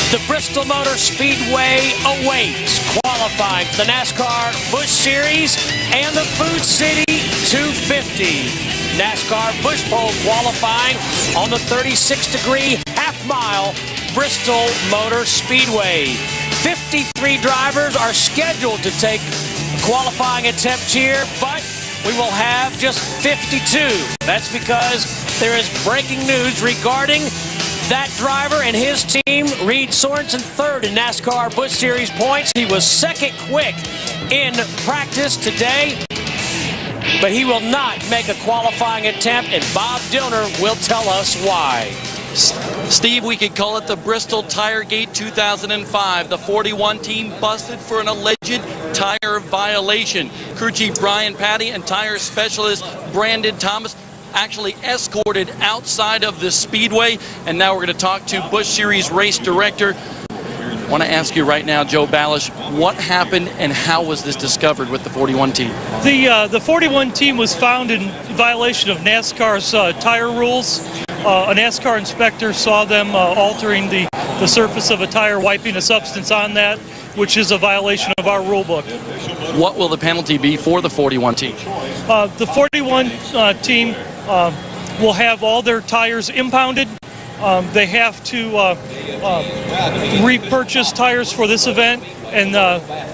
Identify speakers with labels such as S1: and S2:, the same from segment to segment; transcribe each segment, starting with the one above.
S1: The Bristol Motor Speedway awaits qualifying for the NASCAR Busch Series and the Food City 250. NASCAR Busch Pole qualifying on the 36-degree half-mile Bristol Motor Speedway. 53 drivers are scheduled to take a qualifying attempt here, but we will have just 52. That's because there is breaking news regarding that driver and his team. Reed Sorensen, third in NASCAR Busch Series points. He was second quick in practice today, but he will not make a qualifying attempt, and Bob Dillner will tell us why.
S2: Steve, we could call it the Bristol Tire Gate 2005. The 41 team busted for an alleged tire violation. Crew Chief Brian Patty and tire specialist Brandon Thomas actually escorted outside of the speedway. And now we're going to talk to Busch Series race director. I want to ask you right now, Joe Balish, what happened and how was this discovered with the 41 team?
S3: The 41 team was found in violation of NASCAR's tire rules. A NASCAR inspector saw them altering the surface of a tire, wiping a substance on that, which is a violation of our rule book.
S2: What will the penalty be for the 41 team?
S3: The 41 team will have all their tires impounded. They have to repurchase tires for this event, and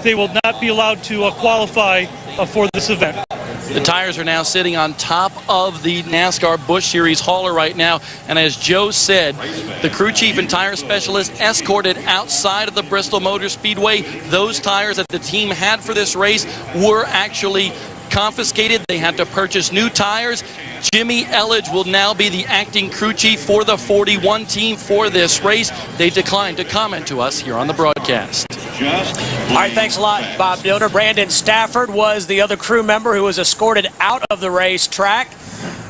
S3: they will not be allowed to qualify for this event.
S2: The tires are now sitting on top of the NASCAR Busch Series hauler right now, and as Joe said, the crew chief and tire specialist escorted outside of the Bristol Motor Speedway. Those tires that the team had for this race were actually confiscated. They had to purchase new tires. Jimmy Elledge will now be the acting crew chief for the 41 team for this race. They declined to comment to us here on the broadcast.
S1: All right, thanks a lot, Bob Dillner. Brandon Stafford was the other crew member who was escorted out of the racetrack.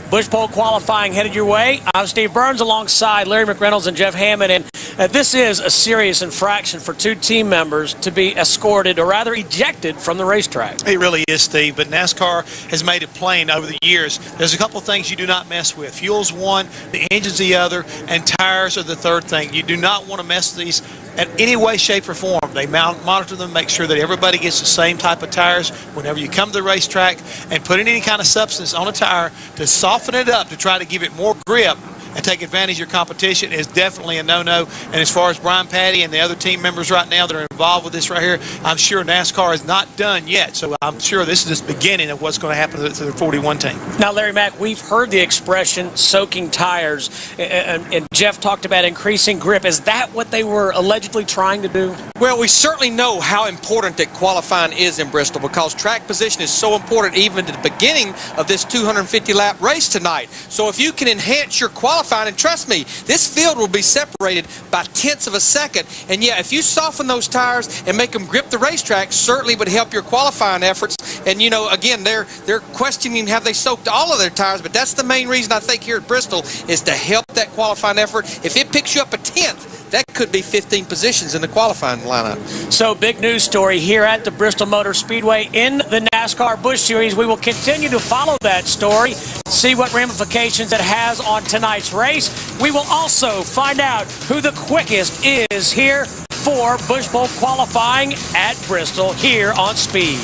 S1: Busch Pole qualifying headed your way. I'm Steve Burns alongside Larry McReynolds and Jeff Hammond. And this is a serious infraction for two team members to be escorted, or rather ejected, from the racetrack.
S4: It really is, Steve, but NASCAR has made it plain over the years. There's a couple of things you do not mess with. Fuel's one, the engine's the other, and tires are the third thing. You do not want to mess with these in any way, shape, or form. They monitor them, make sure that everybody gets the same type of tires whenever you come to the racetrack, and putting any kind of substance on a tire to soften it up to try to give it more grip and take advantage of your competition is definitely a no-no. And as far as Brian Patty and the other team members right now that are involved with this right here, I'm sure NASCAR is not done yet. So I'm sure this is just the beginning of what's going to happen to the 41 team.
S1: Now, Larry Mack, we've heard the expression soaking tires, and Jeff talked about increasing grip. Is that what they were allegedly trying to do?
S5: Well, we certainly know how important that qualifying is in Bristol, because track position is so important even at the beginning of this 250-lap race tonight. So if you can enhance your qualifying, and trust me, this field will be separated by tenths of a second. And yeah, if you soften those tires and make them grip the racetrack, certainly would help your qualifying efforts. And you know, again, they're questioning have they soaked all of their tires, but that's the main reason I think here at Bristol is to help that qualifying effort. If it picks you up a tenth, that could be 15 positions in the qualifying lineup.
S1: So, big news story here at the Bristol Motor Speedway in the NASCAR Busch Series. We will continue to follow that story, see what ramifications it has on tonight's race. We will also find out who the quickest is here for Busch Pole qualifying at Bristol here on Speed.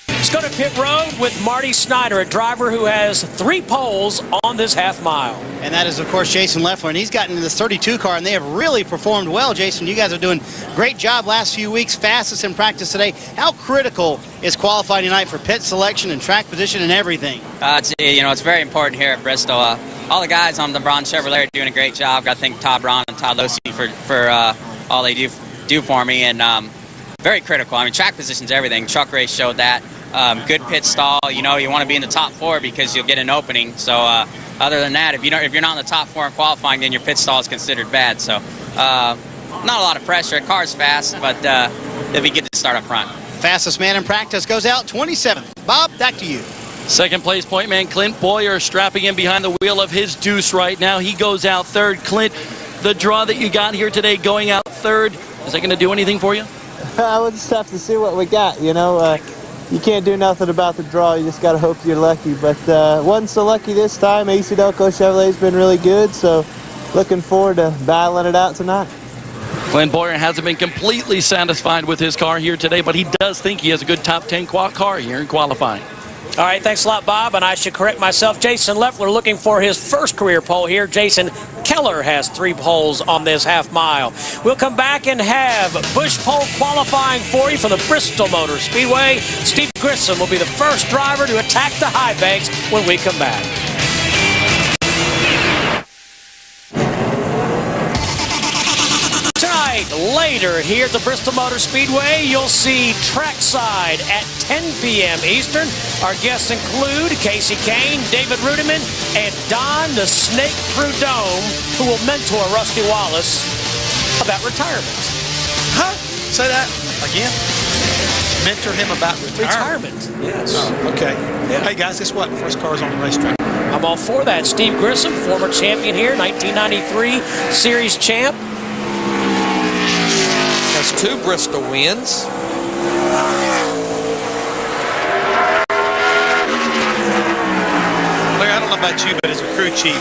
S1: Let's go to pit road with Marty Snyder, a driver who has 3 poles on this half mile.
S6: And that is, of course, Jason Leffler, and he's gotten into this 32 car, and they have really performed well. Jason, you guys are doing a great job last few weeks, fastest in practice today. How critical is qualifying tonight for pit selection and track position and everything?
S7: It's very important here at Bristol. All the guys on the Braun Chevrolet are doing a great job. I thank Todd Braun and Todd Losey for all they do for me, and very critical. I mean, track position's everything. Truck race showed that. Good pit stall. You want to be in the top 4 because you'll get an opening. So other than that, if you're not in the top 4 in qualifying, then your pit stall is considered bad. So not a lot of pressure. Car's fast, but it'll be good to start up front.
S6: Fastest man in practice goes out 27th. Bob, back to you.
S2: Second place point man Clint Boyer strapping in behind the wheel of his Deuce right now. He goes out third. Clint, the draw that you got here today going out third, is that going to do anything for you?
S8: We'll just have to see what we got, You can't do nothing about the draw. You just got to hope you're lucky. But wasn't so lucky this time. AC Delco Chevrolet's been really good, so looking forward to battling it out tonight.
S2: Clint Boyer hasn't been completely satisfied with his car here today, but he does think he has a good top 10 car here in qualifying.
S1: All right, thanks a lot, Bob. And I should correct myself. Jason Leffler looking for his first career pole here. Jason Keller has 3 poles on this half mile. We'll come back and have bush pole qualifying for you from the Bristol Motor Speedway. Steve Grissom will be the first driver to attack the high banks when we come back. Later here at the Bristol Motor Speedway, you'll see trackside at 10 p.m. Eastern. Our guests include Casey Kane, David Rudiman, and Don the Snake Prudhomme, who will mentor Rusty Wallace about retirement.
S4: Huh? Say that again? Mentor him about retirement?
S1: Yes.
S4: Oh, okay.
S1: Yeah.
S4: Hey, guys, guess what? First car's on the racetrack.
S1: I'm all for that. Steve Grissom, former champion here, 1993 Series champ.
S5: Has 2 Bristol wins.
S4: Larry, I don't know about you, but as a crew chief,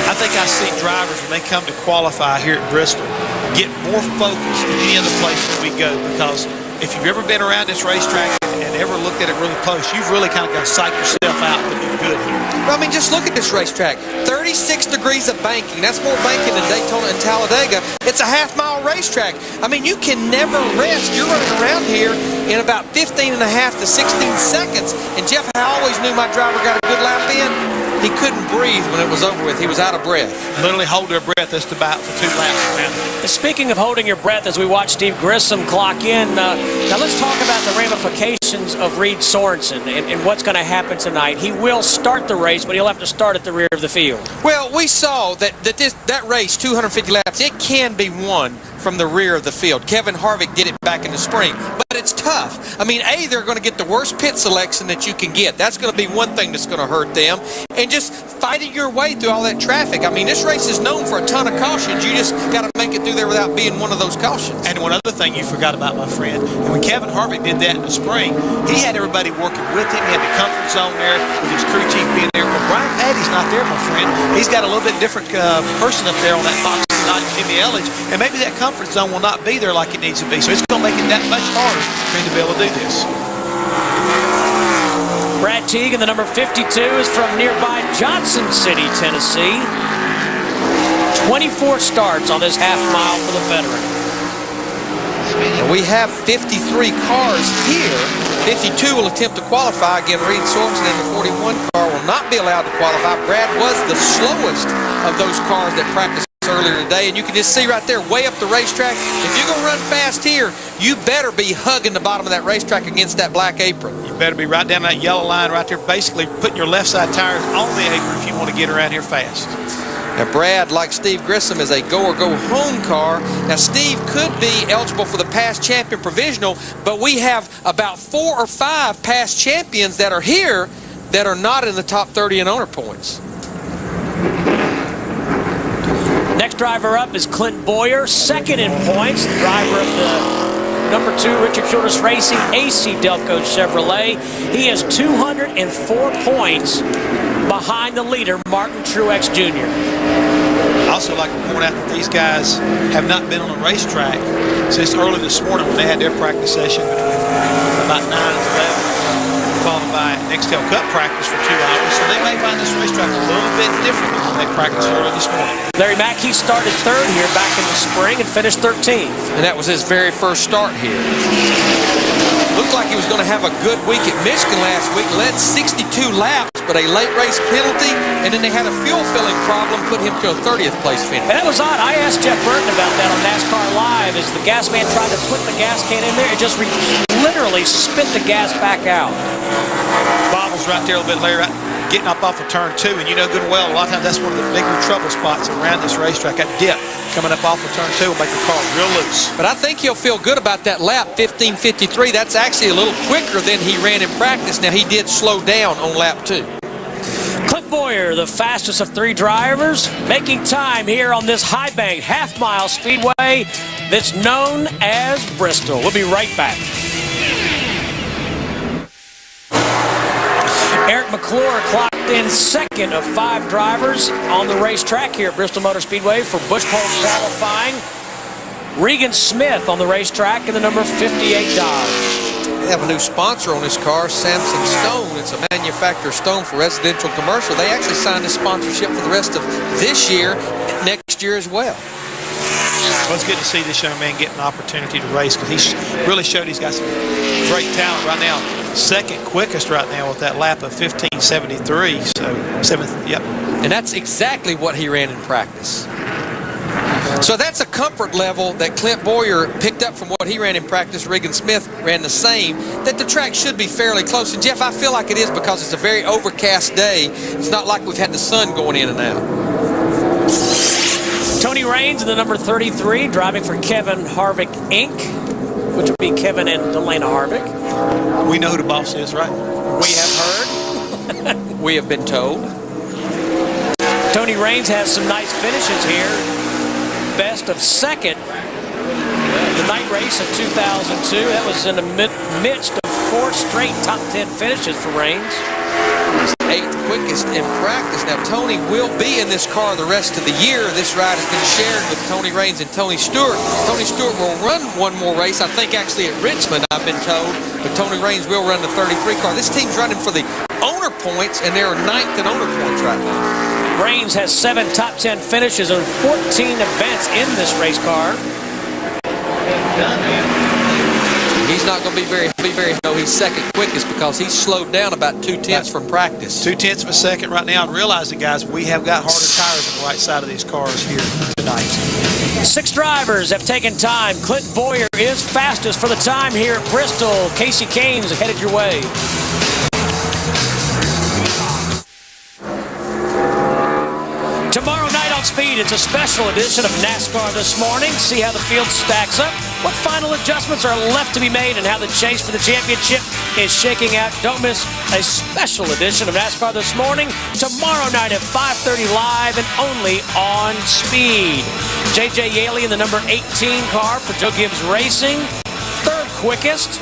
S4: I think I see drivers when they come to qualify here at Bristol get more focused than any other place that we go, because if you've ever been around this racetrack and ever looked at it really close, you've really kind of got to psych yourself out to be good here.
S5: I mean, just look at this racetrack. 36 degrees of banking. That's more banking than Daytona and Talladega. It's a half-mile racetrack. I mean, you can never rest. You're running around here in about 15 and a half to 16 seconds. And Jeff, I always knew my driver got a good lap in. He couldn't breathe when it was over with. He was out of breath.
S4: Literally hold their breath just about for 2 laps around.
S1: Speaking of holding your breath as we watch Steve Grissom clock in, now let's talk about the ramifications of Reed Sorensen and what's going to happen tonight. He will start the race, but he'll have to start at the rear of the field.
S5: Well, we saw that race, 250 laps, it can be won from the rear of the field. Kevin Harvick did it back in the spring, but it's tough. I mean, they're going to get the worst pit selection that you can get. That's going to be one thing that's going to hurt them. And just fighting your way through all that traffic. I mean, this race is known for a ton of cautions. You just got to make it through there without being one of those cautions.
S4: And one other thing you forgot about, my friend, and when Kevin Harvick did that in the spring, he had everybody working with him. He had the comfort zone there with his crew chief being there. But Brian Patty's not there, my friend. He's got a little bit different person up there on that box, not Jimmy Elledge, and maybe that comfort zone will not be there like it needs to be. So it's going to make it that much harder for him to be able to do this.
S1: Brad Teague in the number 52 is from nearby Johnson City, Tennessee. 24 starts on this half mile for the veteran.
S5: We have 53 cars here. 52 will attempt to qualify. Again, Reed Sorensen in the 41 car will not be allowed to qualify. Brad was the slowest of those cars that practiced earlier today, and you can just see right there way up the racetrack. If you're going to run fast here, you better be hugging the bottom of that racetrack against that black apron.
S4: You better be right down that yellow line right there, basically putting your left side tires on the apron if you want to get around here fast.
S5: Now, Brad, like Steve Grissom, is a go-or-go-home car. Now, Steve could be eligible for the past champion provisional, but we have about 4 or 5 past champions that are here that are not in the top 30 in owner points.
S1: Next driver up is Clint Boyer, second in points, the driver of the number 2 Richard Childress Racing AC Delco Chevrolet. He has 204 points behind the leader, Martin Truex Jr.
S4: I also like to point out that these guys have not been on a racetrack since early this morning when they had their practice session between about 9 and 11, followed by Nextel Cup practice for 2 hours. So they may find this racetrack a little bit different than they practiced early this morning.
S1: Larry Mackey started 3rd here back in the spring and finished 13th.
S5: And that was his very first start here. Looked like he was going to have a good week at Michigan last week. Led 62 laps, but a late race penalty, and then they had a fuel filling problem, put him to a 30th place finish.
S1: And that was odd. I asked Jeff Burton about that on NASCAR Live. As the gas man tried to put the gas can in there, it just literally spit the gas back out.
S4: Bobbles right there a little bit later, getting up off of turn 2, and you know good and well, a lot of times that's one of the bigger trouble spots around this racetrack. That dip coming up off of turn 2 will make the car real loose.
S5: But I think he'll feel good about that lap, 15:53. That's actually a little quicker than he ran in practice. Now, he did slow down on lap 2.
S1: Clint Boyer, the fastest of 3 drivers, making time here on this high bank half-mile speedway that's known as Bristol. We'll be right back. Eric McClure clocked in second of 5 drivers on the racetrack here at Bristol Motor Speedway for Bush Pole qualifying. Regan Smith on the racetrack in the number 58 Dodge.
S5: They have a new sponsor on this car, Samson Stone. It's a manufacturer Stone for residential commercial. They actually signed a sponsorship for the rest of this year, next year as well.
S4: Well, it's good to see this young man get an opportunity to race because he's really showed he's got some great talent right now. Second quickest right now with that lap of 15:73. So 7th, yep.
S5: And that's exactly what he ran in practice. So that's a comfort level that Clint Boyer picked up from what he ran in practice. Regan Smith ran the same, that the track should be fairly close. And Jeff, I feel like it is because it's a very overcast day. It's not like we've had the sun going in and out.
S1: Tony Raines in the number 33, driving for Kevin Harvick, Inc., which would be Kevin and Delana Harvick.
S4: We know who the boss is, right?
S5: We have heard. We have been told.
S1: Tony Raines has some nice finishes here. Best of second, the night race of 2002. That was in the midst of 4 straight top 10 finishes for Raines.
S5: 8th quickest in practice. Now, Tony will be in this car the rest of the year. This ride has been shared with Tony Raines and Tony Stewart. Tony Stewart will run one more race, I think actually at Richmond, I've been told. But Tony Raines will run the 33 car. This team's running for the owner points, and they're 9th in owner points right now.
S1: Raines has 7 top 10 finishes and 14 events in this race car.
S5: He's not going to be very no, he's second quickest because he's slowed down about 2/10 from practice.
S4: 2/10 of a second right now. And realizing, guys, we have got harder tires on the right side of these cars here tonight.
S1: 6 drivers have taken time. Clint Boyer is fastest for the time here at Bristol. Casey Kane's headed your way. Tomorrow night on Speed, it's a special edition of NASCAR This Morning. See how the field stacks up, what final adjustments are left to be made, and how the chase for the championship is shaking out. Don't miss a special edition of NASCAR This Morning tomorrow night at 5:30 live and only on Speed. J.J. Yaley in the number 18 car for Joe Gibbs Racing, 3rd quickest.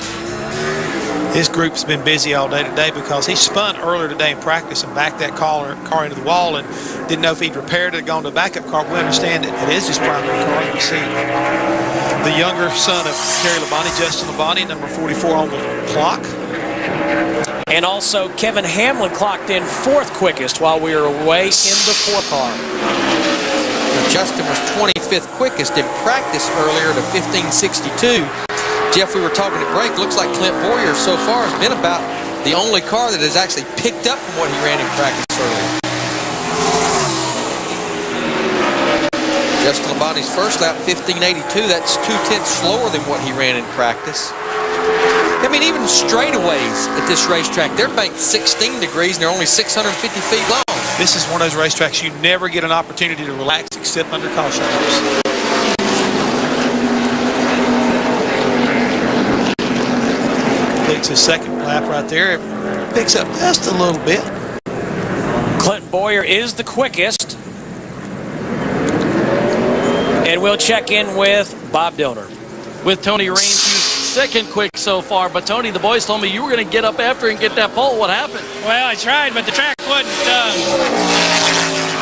S4: This group's been busy all day today because he spun earlier today in practice and backed that car into the wall and didn't know if he'd repaired it or gone to a backup car. We understand that it is his primary car. You see the younger son of Terry Labonte, Justin Labonte, number 44 on the clock.
S1: And also Kevin Hamlin clocked in 4th quickest while we were away in the 4 car.
S5: Now, Justin was 25th quickest in practice earlier to 15:62. Jeff, we were talking at break. Looks like Clint Boyer so far has been about the only car that has actually picked up from what he ran in practice earlier. Justin Labonte's first lap, 15:82. That's 2/10 slower than what he ran in practice. I mean, even straightaways at this racetrack, they're banked 16 degrees and they're only 650 feet long.
S4: This is one of those racetracks you never get an opportunity to relax except under caution laps. Takes his second lap right there. It picks up just a little bit.
S1: Clint Boyer is the quickest. And we'll check in with Bob Dillner.
S2: With Tony Raines, who's 2nd quick so far. But Tony, the boys told me you were going to get up after and get that pole. What happened?
S9: Well, I tried, but the track wasn't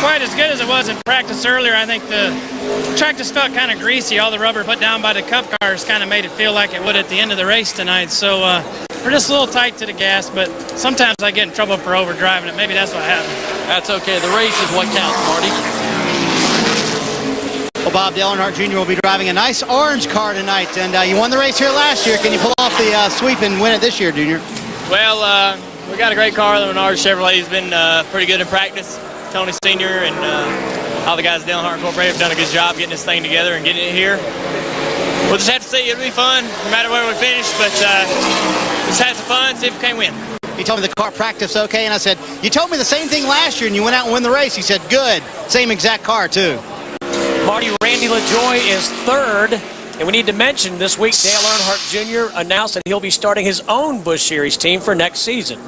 S9: quite as good as it was in practice earlier. I think the track just felt kind of greasy. All the rubber put down by the cup cars kind of made it feel like it would at the end of the race tonight. So we're just a little tight to the gas, but sometimes I get in trouble for overdriving it. Maybe that's what happened.
S2: That's okay. The race is what counts, Marty.
S6: Well, Bob Dellenhart Jr. will be driving a nice orange car tonight, and you won the race here last year. Can you pull off the sweep and win it this year, Junior?
S9: Well, we got a great car. The Menard Chevrolet has been pretty good in practice. Tony Sr. and all the guys at Dellenhart Incorporated have done a good job getting this thing together and getting it here. We'll just have to see. It'll be fun no matter where we finish, but just have some fun, see if we can win.
S6: He told me the car practiced okay, and I said, you told me the same thing last year, and you went out and won the race. He said, good. Same exact car, too.
S1: Marty, Randy LaJoy is 3rd. And we need to mention this week Dale Earnhardt Jr. announced that he'll be starting his own Busch Series team for next season.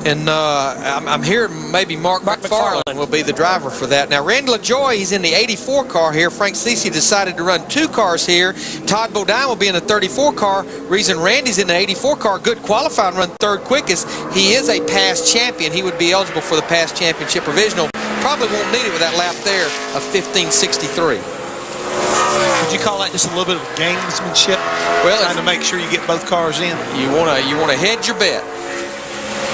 S5: And I'm hearing maybe Mark McFarland will be the driver for that. Now, Randy LaJoy, he's in the 84 car here. Frank Cece decided to run 2 cars here. Todd Bodine will be in the 34 car. Reason Randy's in the 84 car, good qualifying, run 3rd quickest. He is a past champion. He would be eligible for the past championship provisional. Probably won't need it with that lap there of 15:63.
S4: Would you call that just a little bit of gamesmanship?
S5: Well,
S4: trying to make sure you get both cars in.
S5: You wanna hedge your bet.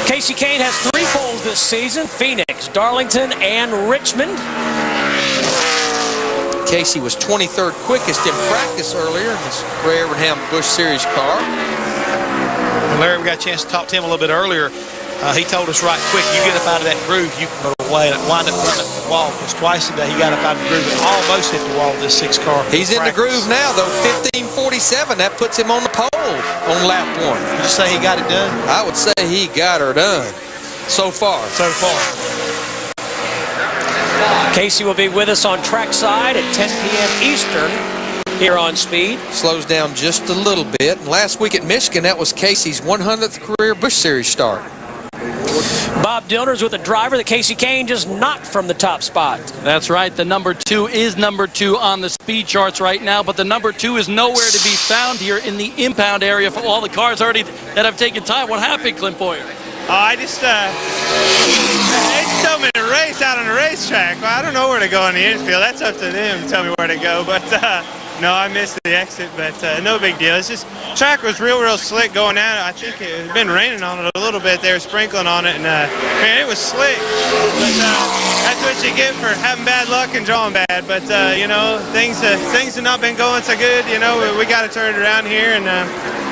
S1: Casey Kane has 3 poles this season: Phoenix, Darlington, and Richmond.
S5: Casey was 23rd quickest in practice earlier in this Gray Abraham Busch Series car.
S4: And Larry, we got a chance to talk to him a little bit earlier. He told us right quick, you get up out of that groove, you can go away and wind up running the wall. Because twice today he got up out of the groove and almost hit the wall with this 6 car.
S5: He's in the groove now, though. 15:47. That puts him on the pole on lap 1.
S4: Would you say he got it done?
S5: I would say he got her done. So far.
S1: Casey will be with us on trackside at 10 p.m. Eastern here on Speed.
S5: Slows down just a little bit. And last week at Michigan, that was Casey's 100th career Busch Series start.
S1: Bob Dillner's with a driver that Casey Kane just knocked from the top spot.
S2: That's right. The number 2 is number 2 on the speed charts right now, but the number 2 is nowhere to be found here in the impound area for all the cars already that have taken time. What happened, Clint Boyer?
S10: I just, they told me to race out on the racetrack. Well, I don't know where to go in the infield. That's up to them to tell me where to go. But, no, I missed the exit, but no big deal. It's just, track was real slick going out. I think it had been raining on it a little bit. They were sprinkling on it, and, man, it was slick. But that's what you get for having bad luck and drawing bad. But, you know, things have not been going so good. You know, we got to turn it around here, and,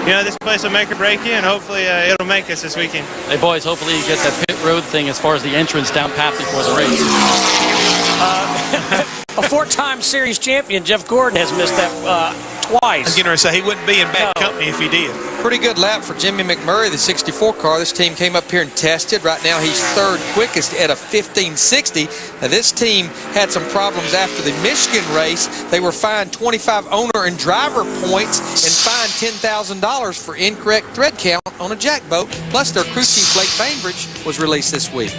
S10: you know, this place will make or break you, and hopefully it'll make us this weekend.
S2: Hey, boys, hopefully you get that pit road thing as far as the entrance down pat before the race.
S1: A 4-time series champion, Jeff Gordon, has missed that twice.
S4: I'm getting ready to say he wouldn't be in bad company if he did.
S5: Pretty good lap for Jimmy McMurray, the 64 car. This team came up here and tested. Right now he's 3rd quickest at a 15:60. Now this team had some problems after the Michigan race. They were fined 25 owner and driver points and fined $10,000 for incorrect thread count on a jack boat. Plus their crew chief Blake Bainbridge was released this week.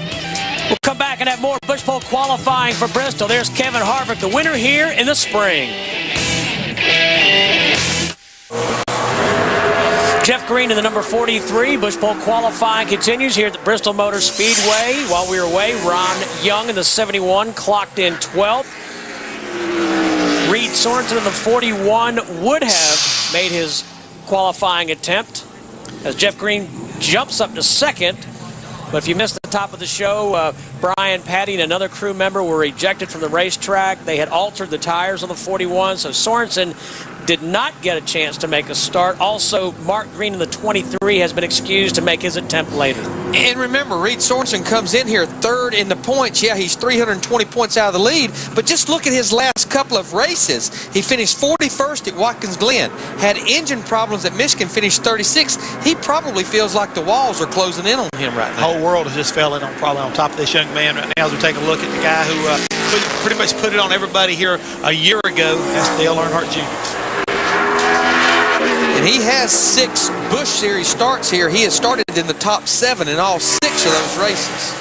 S1: We'll come back and have more Busch Pole qualifying for Bristol. There's Kevin Harvick, the winner here in the spring. Jeff Green in the number 43. Busch Pole qualifying continues here at the Bristol Motor Speedway. While we were away, Ron Young in the 71 clocked in 12th. Reed Sorensen in the 41 would have made his qualifying attempt as Jeff Green jumps up to 2nd. But if you missed the top of the show, Brian Patty and another crew member were ejected from the racetrack. They had altered the tires on the 41, so Sorensen did not get a chance to make a start. Also, Mark Green in the 23 has been excused to make his attempt later.
S5: And remember, Reed Sorensen comes in here 3rd in the points. Yeah, he's 320 points out of the lead, but just look at his last couple of races. He finished 41st at Watkins Glen, had engine problems at Michigan, finished 36th. He probably feels like the walls are closing in on him right now.
S4: The whole world has just fell in on probably on top of this young man right now as we take a look at the guy who pretty much put it on everybody here a year ago. That's Dale Earnhardt Jr.
S5: And he has 6 Busch Series starts here. He has started in the top 7 in all 6 of those races.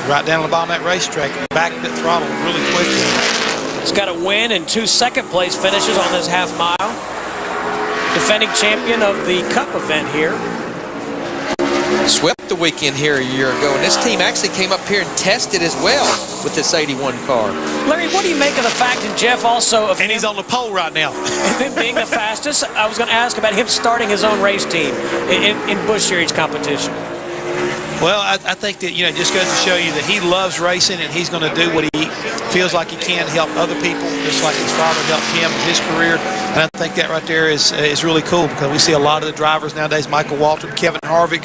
S4: Right down on the bottom of that racetrack, backed the throttle really quickly.
S1: He's got a win and 2 second-place finishes on this half mile. Defending champion of the Cup event here.
S5: Swept the weekend here a year ago, and this team actually came up here and tested as well with this 81 car.
S1: Larry, what do you make of the fact that Jeff also...
S4: And he's on the pole right now.
S1: him being the fastest, I was going to ask about him starting his own race team in Busch Series competition.
S4: Well, I think that, you know, it just goes to show you that he loves racing and he's going to do what he feels like he can to help other people, just like his father helped him in his career. And I think that right there is really cool because we see a lot of the drivers nowadays, Michael Waltrip, Kevin Harvick.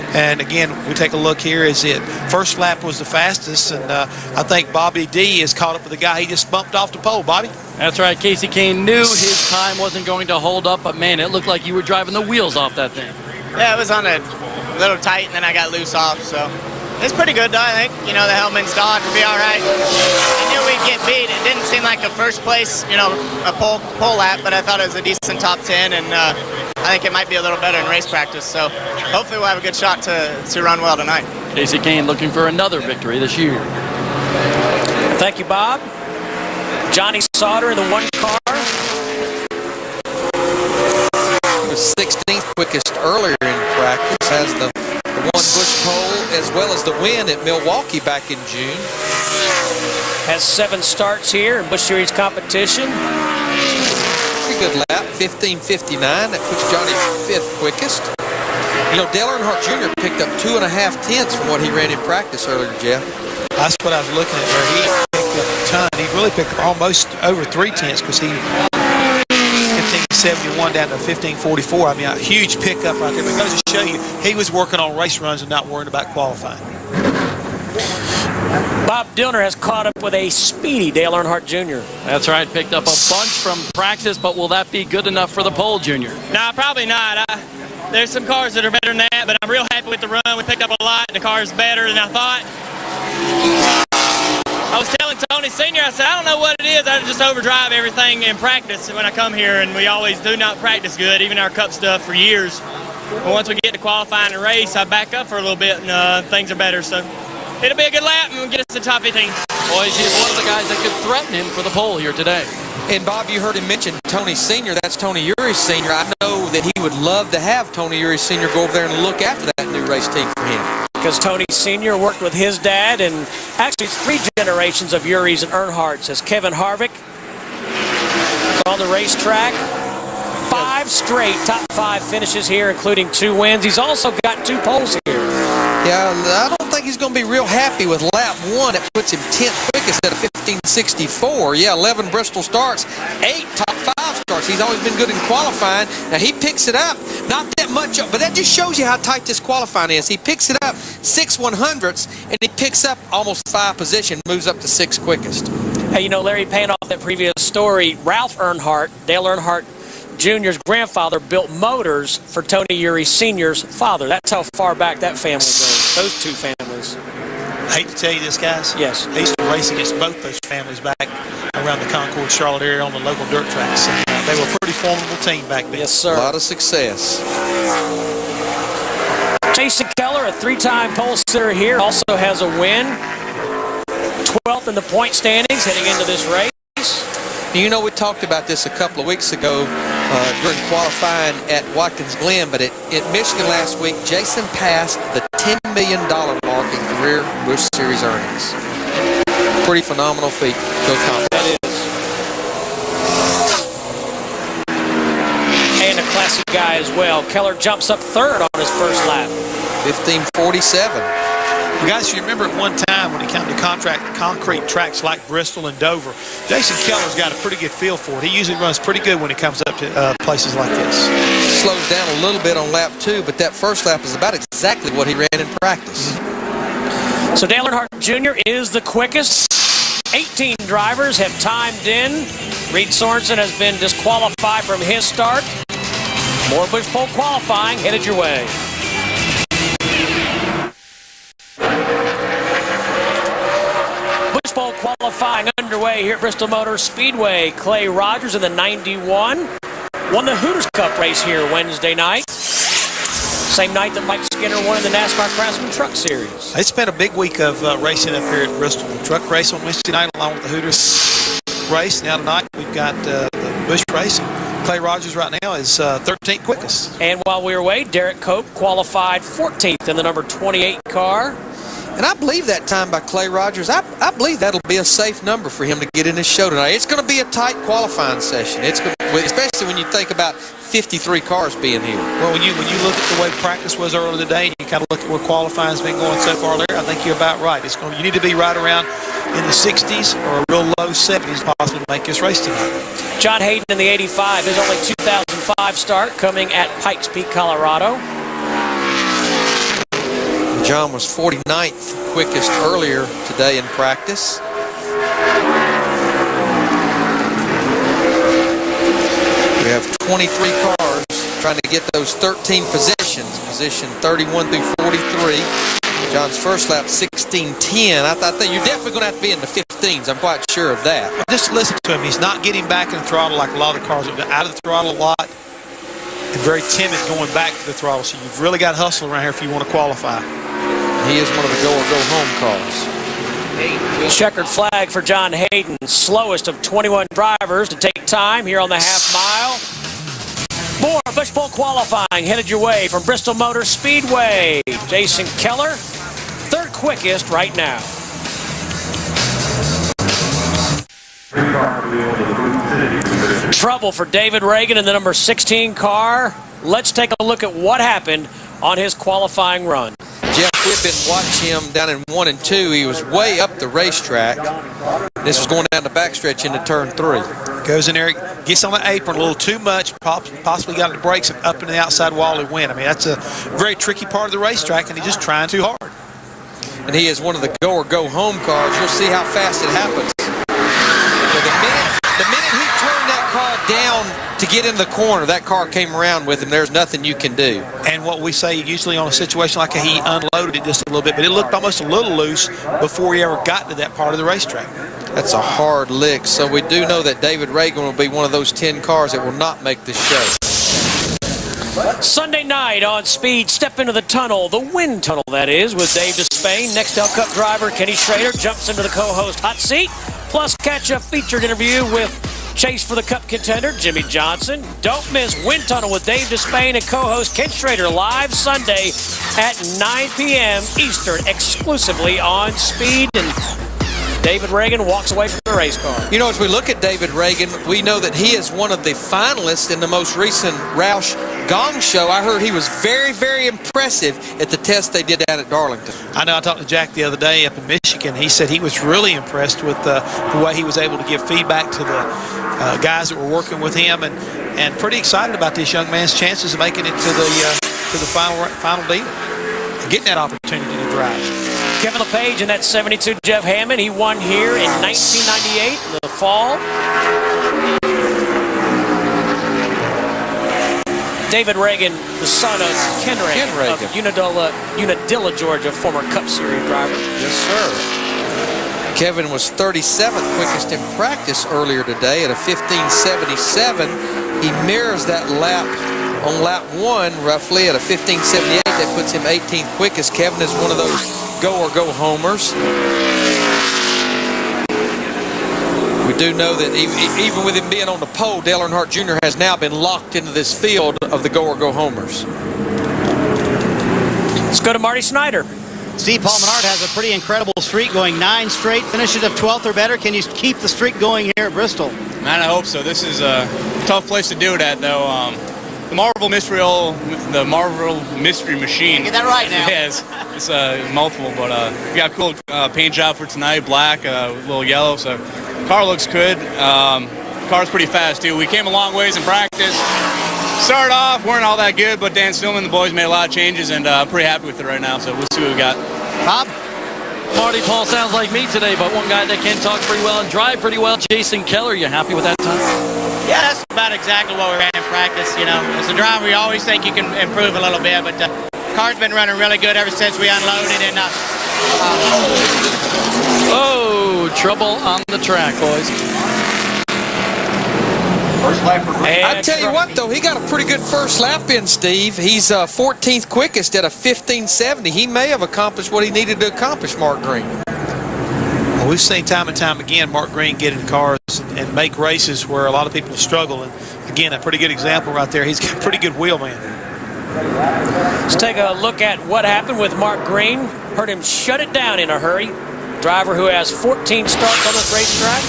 S4: And again, we take a look here. Is it first lap was the fastest, and I think Bobby D is caught up with the guy he just bumped off the pole. Bobby?
S2: That's right. Casey Kane knew his time wasn't going to hold up, but man, it looked like you were driving the wheels off that thing.
S11: Yeah, it was on a little tight, and then I got loose off, so it's pretty good though. I think, you know, the Hellman's dog will be all right. I knew we'd get beat. It didn't seem like a first place, you know, a pole lap, but I thought it was a decent top 10, and I think it might be a little better in race practice. So hopefully we'll have a good shot to run well tonight.
S2: Casey Kane looking for another victory this year.
S1: Thank you, Bob. Johnny Sauter in the one car.
S5: He was 16th quickest earlier in practice, has the one bush pole as well as the win at Milwaukee back in June.
S1: Has 7 starts here in Busch Series competition.
S5: Pretty good lap, 15:59. That puts Johnny 5th quickest. You know, Dale Earnhardt Jr. picked up 2.5 tenths from what he ran in practice earlier, Jeff.
S4: That's what I was looking at there. He picked up a ton. He really picked up almost over 3 tenths because he 1571 down to 1544. I mean, a huge pickup right there. But it goes to show you, he was working on race runs and not worrying about qualifying.
S1: Bob Dillner has caught up with a speedy Dale Earnhardt Jr.
S2: That's right, picked up a bunch from practice, but will that be good enough for the pole, Junior?
S9: No, probably not. There's some cars that are better than that, but I'm real happy with the run. We picked up a lot. The car's better than I thought. I was telling Tony Sr., I said, I don't know what it is. I just overdrive everything in practice when I come here, and we always do not practice good, even our cup stuff for years. But once we get to qualifying and race, I back up for a little bit, and things are better. So it'll be a good lap, and we'll get us to the top 15.
S2: Boys, he's one of the guys that could threaten him for the pole here today.
S5: And Bob, you heard him mention Tony Sr. That's Tony Uri Sr. I know that he would love to have Tony Uri Sr. go over there and look after that new race team for him.
S1: Because Tony Sr. worked with his dad, and actually it's 3 generations of Uris and Earnhardts, as Kevin Harvick on the racetrack. 5 straight top 5 finishes here, including 2 wins. He's also got 2 poles here.
S5: Yeah, I don't think he's going to be real happy with lap 1. It puts him 10th quickest at a 15:64. Yeah, 11 Bristol starts, 8 top 5 starts. He's always been good in qualifying. Now he picks it up, not that much, but that just shows you how tight this qualifying is. He picks it up 6 100ths, and he picks up almost 5 position, moves up to 6th quickest.
S1: Hey, you know, Larry, paying off that previous story, Ralph Earnhardt, Dale Earnhardt Jr.'s grandfather, built motors for Tony Uri Sr.'s father. That's how far back that family goes, those 2 families.
S4: I hate to tell you this, guys.
S1: Yes.
S4: I used to race against both those families back around the Concord, Charlotte area on the local dirt tracks. And, they were a pretty formidable team back then.
S1: Yes, sir.
S5: A lot of success.
S1: Jason Keller, a 3-time pole sitter here, also has a win. 12th in the point standings heading into this race.
S5: You know, we talked about this a couple of weeks ago during qualifying at Watkins Glen, but at Michigan last week, Jason passed the $10 million mark in career Busch Series earnings. Pretty phenomenal feat. Go Tom.
S1: That is. And a classic guy as well. Keller jumps up 3rd on his first lap.
S5: 15:47.
S4: Guys, you remember at one time when he came to concrete tracks like Bristol and Dover, Jason Keller's got a pretty good feel for it. He usually runs pretty good when he comes up to places like this.
S5: Slows down a little bit on lap 2, but that first lap is about exactly what he ran in practice.
S1: So Dale Earnhardt Jr. is the quickest. 18 drivers have timed in. Reed Sorensen has been disqualified from his start. More Busch pole qualifying headed your way. Busch pole qualifying underway here at Bristol Motor Speedway. Clay Rogers in the 91 won the Hooters Cup race here Wednesday night. Same night that Mike Skinner won in the NASCAR Craftsman Truck Series.
S4: It's been a big week of racing up here at Bristol. The truck race on Wednesday night along with the Hooters race. Now tonight we've got the Busch race. Clay Rogers right now is 13th quickest.
S1: And while we were away, Derek Cope qualified 14th in the number 28 car.
S5: And I believe that time by Clay Rogers, I believe that'll be a safe number for him to get in his show tonight. It's going to be a tight qualifying session. It's going to, especially when you think about 53 cars being here.
S4: Well, when you look at the way practice was earlier today, and you kind of look at where qualifying's been going so far there, I think you're about right. You need to be right around in the 60s or a real low 70s possibly to make this race tonight.
S1: John Hayden in the 85, his only 2005 start, coming at Pikes Peak, Colorado.
S5: John was 49th quickest earlier today in practice. We have 23 cars trying to get those 13 positions, position 31 through 43. John's first lap, 16:10. I think you're definitely going to have to be in the 15s. I'm quite sure of that.
S4: Just listen to him. He's not getting back in the throttle like a lot of the cars have been out of the throttle a lot. and very timid going back to the throttle. So you've really got to hustle around here if you want to qualify.
S5: He is one of the go or go home cars.
S1: Checkered flag for John Hayden, slowest of 21 drivers to take time here on the half mile. More Bush Bowl qualifying headed your way from Bristol Motor Speedway. Jason Keller, third quickest right now. Trouble for David Reagan in the number 16 car. Let's take a look at what happened on his qualifying run.
S5: Jeff, we've been watching him down in 1 and 2. He was way up the racetrack. This was going down the backstretch into turn 3.
S4: Goes in there, gets on the apron a little too much, possibly got the brakes up in the outside wall to win. I mean, that's a very tricky part of the racetrack, and he's just trying too hard.
S5: And he is one of the go or go home cars. You'll see how fast it happens. So the minute he turned that car down to get in the corner, that car came around with him. There's nothing you can do.
S4: And what we say usually on a situation like that, he unloaded it just a little bit, but it looked almost a little loose before he ever got to that part of the racetrack.
S5: That's a hard lick. So we do know that David Reagan will be one of those 10 cars that will not make the show.
S1: Sunday night on Speed, step into the tunnel, the wind tunnel that is, with Dave Despain. Nextel Cup driver Kenny Schrader jumps into the co-host hot seat, plus catch a featured interview with Chase for the Cup contender Jimmy Johnson. Don't miss Wind Tunnel with Dave Despain and co-host Ken Schrader live Sunday at 9 p.m. Eastern, exclusively on Speed. And David Reagan walks away from the race car.
S5: You know, as we look at David Reagan, we know that he is one of the finalists in the most recent Roush Gong Show. I heard he was very, very impressive at the test they did down at Darlington.
S4: I know I talked to Jack the other day up in Michigan. He said he was really impressed with the way he was able to give feedback to the guys that were working with him, and pretty excited about this young man's chances of making it to the final deal and getting that opportunity to drive.
S1: Kevin LePage in that 72 Jeff Hammond. He won here in 1998 in the fall. David Reagan, the son of Ken Reagan. Of Unadilla, Georgia, former Cup Series driver.
S5: Yes, sir. Kevin was 37th quickest in practice earlier today at a 15:77. He mirrors that lap on lap 1 roughly at a 15:78. That puts him 18th quickest. Kevin is one of those go or go homers. We do know that even with him being on the pole, Dale Earnhardt Jr. has now been locked into this field of the go or go homers.
S1: Let's go to Marty Snyder.
S6: Steve Paul Menard has a pretty incredible streak, going 9 straight finishes of 12th or better. Can you keep the streak going here at Bristol?
S12: Man, I hope so. This is a tough place to do it at, though. The Marvel Mystery Machine.
S6: Get that right now.
S12: Yeah, it's a mouthful, but we got a cool paint job for tonight, black, a little yellow. So car looks good. Car's pretty fast too. We came a long ways in practice. Started off, weren't all that good, but Dan Stillman, the boys made a lot of changes, and I'm pretty happy with it right now. So we'll see what we got.
S6: Bob?
S2: Marty Paul sounds like me today, but one guy that can talk pretty well and drive pretty well, Jason Keller. You happy with that time?
S11: Yeah, that's about exactly what we ran in practice. You know, as a driver, you always think you can improve a little bit, but the car's been running really good ever since we unloaded. And
S2: oh, trouble on the track, boys.
S5: I tell you what, though, he got a pretty good first lap in, Steve. He's 14th quickest at a 15:70. He may have accomplished what he needed to accomplish, Mark Green.
S4: Well, we've seen time and time again Mark Green get in cars and make races where a lot of people struggle. And again, a pretty good example right there. He's got a pretty good wheel, man.
S1: Let's take a look at what happened with Mark Green. Heard him shut it down in a hurry. Driver who has 14 starts on this racetrack.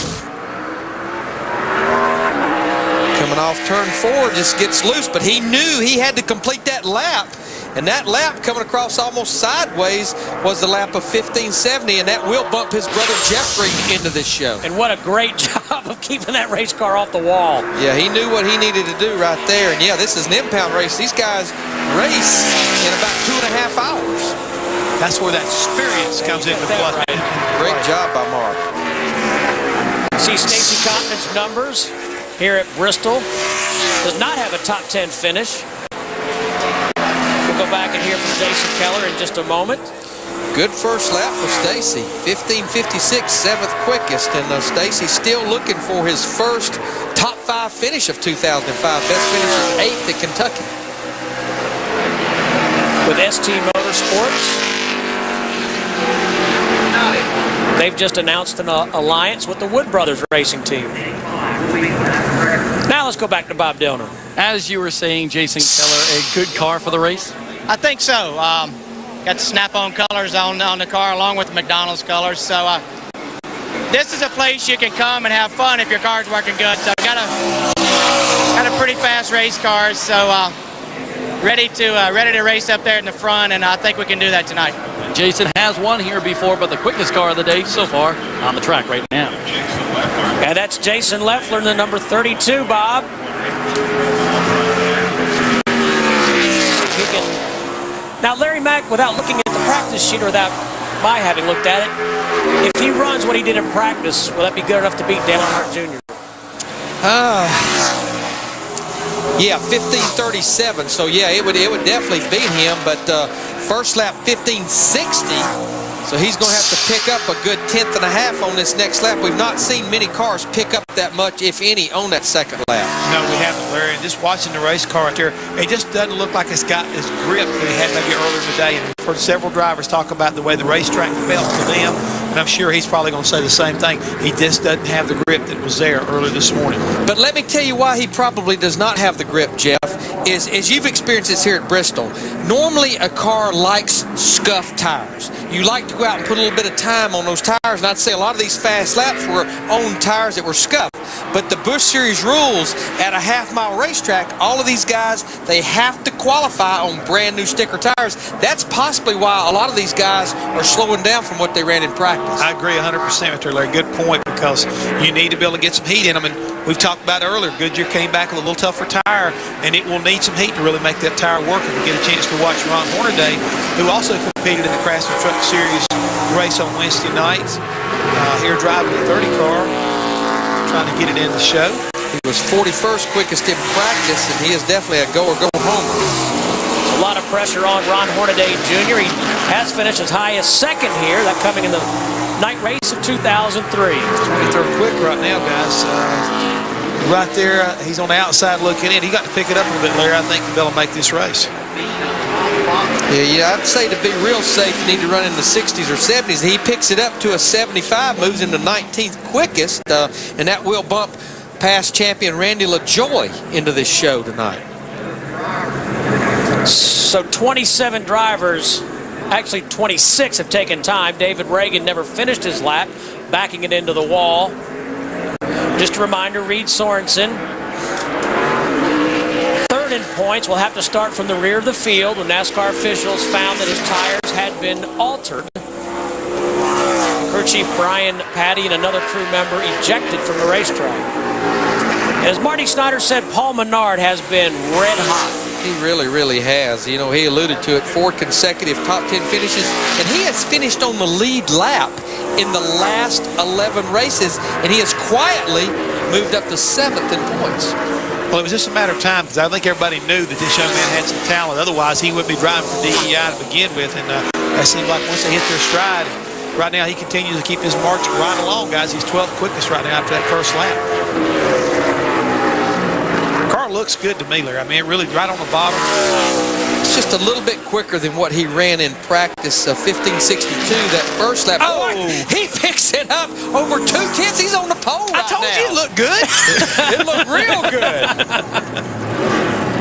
S5: Coming off turn 4, just gets loose, but he knew he had to complete that lap. And that lap coming across almost sideways was the lap of 15:70, and that will bump his brother Jeffrey into this show.
S1: And what a great job of keeping that race car off the wall.
S5: Yeah, he knew what he needed to do right there. And yeah, this is an impound race. These guys race in about 2.5 hours.
S4: That's where that experience comes into play.
S5: Great job by Mark.
S1: See Stacy Cotton's numbers here at Bristol. Does not have a top 10 finish. We'll go back and hear from Jason Keller in just a moment.
S5: Good first lap for Stacy. 15:56, 7th quickest. And Stacy's still looking for his first top 5 finish of 2005. Best finish is 8th at Kentucky.
S1: With ST Motorsports, they've just announced an alliance with the Wood Brothers racing team. Now let's go back to Bob Dillner.
S2: As you were saying, Jason Keller, a good car for the race?
S11: I think so. Got the snap-on colors on the car along with the McDonald's colors. So this is a place you can come and have fun if your car's working good. So got a pretty fast race car. So ready to race up there in the front, and I think we can do that tonight.
S2: Jason has won here before, but the quickest car of the day so far on the track right now.
S1: And that's Jason Leffler, the number 32, Bob. Now, Larry Mack, without looking at the practice sheet or without my having looked at it, if he runs what he did in practice, will that be good enough to beat Dale Earnhardt Jr.?
S5: Yeah, 15:37. So yeah, it would definitely beat him. But first lap 15:60. So he's going to have to pick up a good 1/10 and a half on this next lap. We've not seen many cars pick up that much, if any, on that second lap.
S4: No, we haven't, Larry. And just watching the race car right there, it just doesn't look like it's got this grip that it had maybe earlier in the day. And I've heard several drivers talk about the way the racetrack felt to them, and I'm sure he's probably going to say the same thing. He just doesn't have the grip that was there earlier this morning.
S5: But let me tell you why he probably does not have the grip, Jeff, is as you've experienced this here at Bristol, normally a car likes scuffed tires. You like to go out and put a little bit of time on those tires, and I'd say a lot of these fast laps were on tires that were scuffed. But the Busch Series rules at a half-mile racetrack, all of these guys, they have to qualify on brand new sticker tires. That's possibly why a lot of these guys are slowing down from what they ran in practice.
S4: I agree 100% with you, Larry. Good point, because you need to be able to get some heat in them. And we've talked about earlier, Goodyear came back with a little tougher tire, and it will need some heat to really make that tire work. If we get a chance to watch Ron Hornaday, who also competed in the Craftsman Truck Series race on Wednesday night, here driving the 30 car, trying to get it in the show.
S5: He was 41st quickest in practice, and he is definitely a go-or-go-homer.
S1: A lot of pressure on Ron Hornaday Jr. He has finished as high as second here, that coming in the night race of 2003.
S4: 23rd quick right now, guys. Right there, he's on the outside looking in. He got to pick it up a little bit, Larry, I think, to be able to make this race.
S5: Yeah, I'd say to be real safe, you need to run in the 60s or 70s. He picks it up to a 75, moves into 19th quickest, and that will bump past champion Randy LaJoie into this show tonight.
S1: So 27 drivers, actually 26 have taken time. David Reagan never finished his lap, backing it into the wall. Just a reminder, Reed Sorensen, third in points, will have to start from the rear of the field when NASCAR officials found that his tires had been altered. Crew Chief Brian Patty and another crew member ejected from the racetrack. And as Marty Snyder said, Paul Menard has been red hot.
S5: He really, really has. You know, he alluded to it, 4 consecutive top 10 finishes, and he has finished on the lead lap in the last 11 races, and he has quietly moved up to 7th in points.
S4: Well, it was just a matter of time, because I think everybody knew that this young man had some talent. Otherwise, he wouldn't be driving for DEI to begin with, and that seemed like once they hit their stride, right now he continues to keep his march right along, guys. He's 12th quickest right now after that first lap. Looks good to me, Larry. I mean, really right on the bottom.
S5: It's just a little bit quicker than what he ran in practice, 15:62, that first lap.
S1: Oh!
S5: Boy, he picks it up over 2/10. He's on the pole right now.
S4: I told you it looked good.
S5: It looked real good.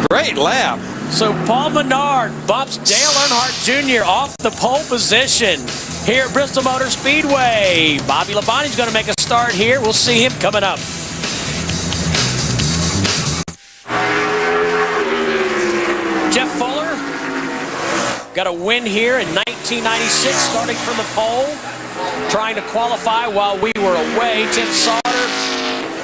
S5: Great lap.
S1: So Paul Menard bumps Dale Earnhardt Jr. off the pole position here at Bristol Motor Speedway. Bobby Labonte's going to make a start here. We'll see him coming up. Jeff Fuller got a win here in 1996, starting from the pole, trying to qualify while we were away. Tim Sauter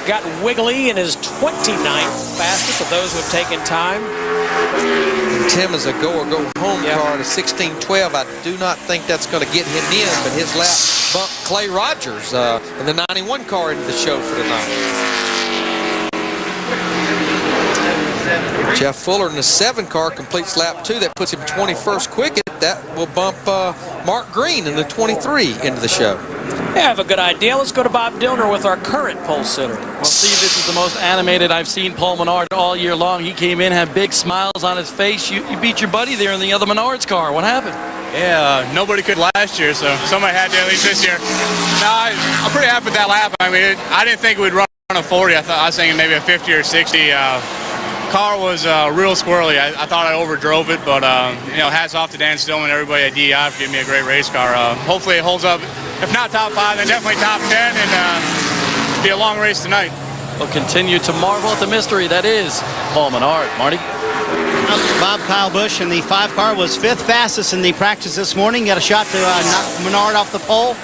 S1: got wiggly in his 29th fastest of those who have taken time.
S5: And Tim is a go-or-go-home car at a 16:12. I do not think that's going to get him in, but his lap bumped Clay Rogers in the 91 car into the show for tonight. Jeff Fuller in the 7 car completes lap 2. That puts him 21st quickest. That will bump Mark Green in the 23 into the show.
S1: I have a good idea. Let's go to Bob Dillner with our current pole sitter.
S2: Well, Steve, this is the most animated I've seen Paul Menard all year long. He came in, had big smiles on his face. You beat your buddy there in the other Menard's car. What happened?
S12: Yeah, nobody could last year, so somebody had to at least this year. No, I'm pretty happy with that lap. I mean, I didn't think we'd run a 40. I was thinking maybe a 50 or 60. Car was real squirrely. I thought I overdrove it, but you know, hats off to Dan Stillman and everybody at DEI for giving me a great race car. Hopefully it holds up. If not top 5, then definitely top 10, and be a long race tonight.
S2: We'll continue to marvel at the mystery that is Paul Menard. Marty?
S6: Bob Kyle Busch in the 5 car was 5th fastest in the practice this morning. Got a shot to knock Menard off the pole.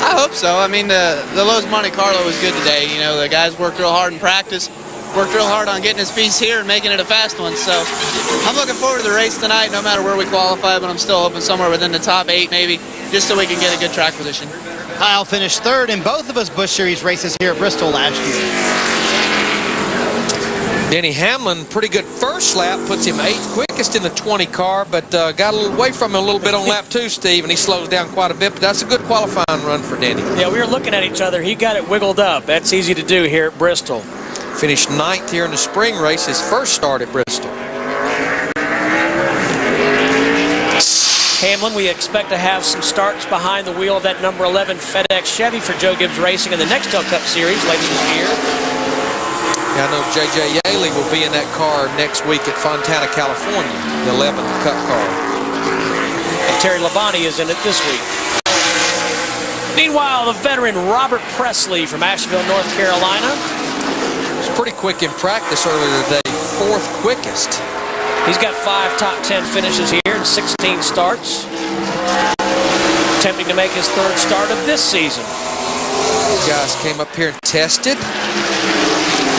S13: I hope so. I mean, the Lowe's Monte Carlo was good today. You know, the guys worked real hard in practice, worked real hard on getting his piece here and making it a fast one. So I'm looking forward to the race tonight, no matter where we qualify, but I'm still hoping somewhere within the top 8 maybe, just so we can get a good track position.
S6: Kyle finished 3rd in both of his Busch Series races here at Bristol last year.
S5: Denny Hamlin, pretty good first lap, puts him 8th quickest in the 20 car, but got a little away from him a little bit on lap 2, Steve, and he slows down quite a bit, but that's a good qualifying run for Denny.
S1: Yeah, we were looking at each other. He got it wiggled up. That's easy to do here at Bristol.
S5: Finished 9th here in the spring race, his first start at Bristol.
S1: Hamlin, we expect to have some starts behind the wheel of that number 11 FedEx Chevy for Joe Gibbs Racing in the Nextel Cup Series later this year.
S5: Yeah, I know J.J. Yaley will be in that car next week at Fontana, California, the 11th Cup car.
S1: And Terry Labonte is in it this week. Meanwhile, the veteran Robert Presley from Asheville, North Carolina.
S5: Was pretty quick in practice earlier today, 4th quickest.
S1: He's got 5 top 10 finishes here and 16 starts. Attempting to make his 3rd start of this season.
S5: These guys came up here and tested.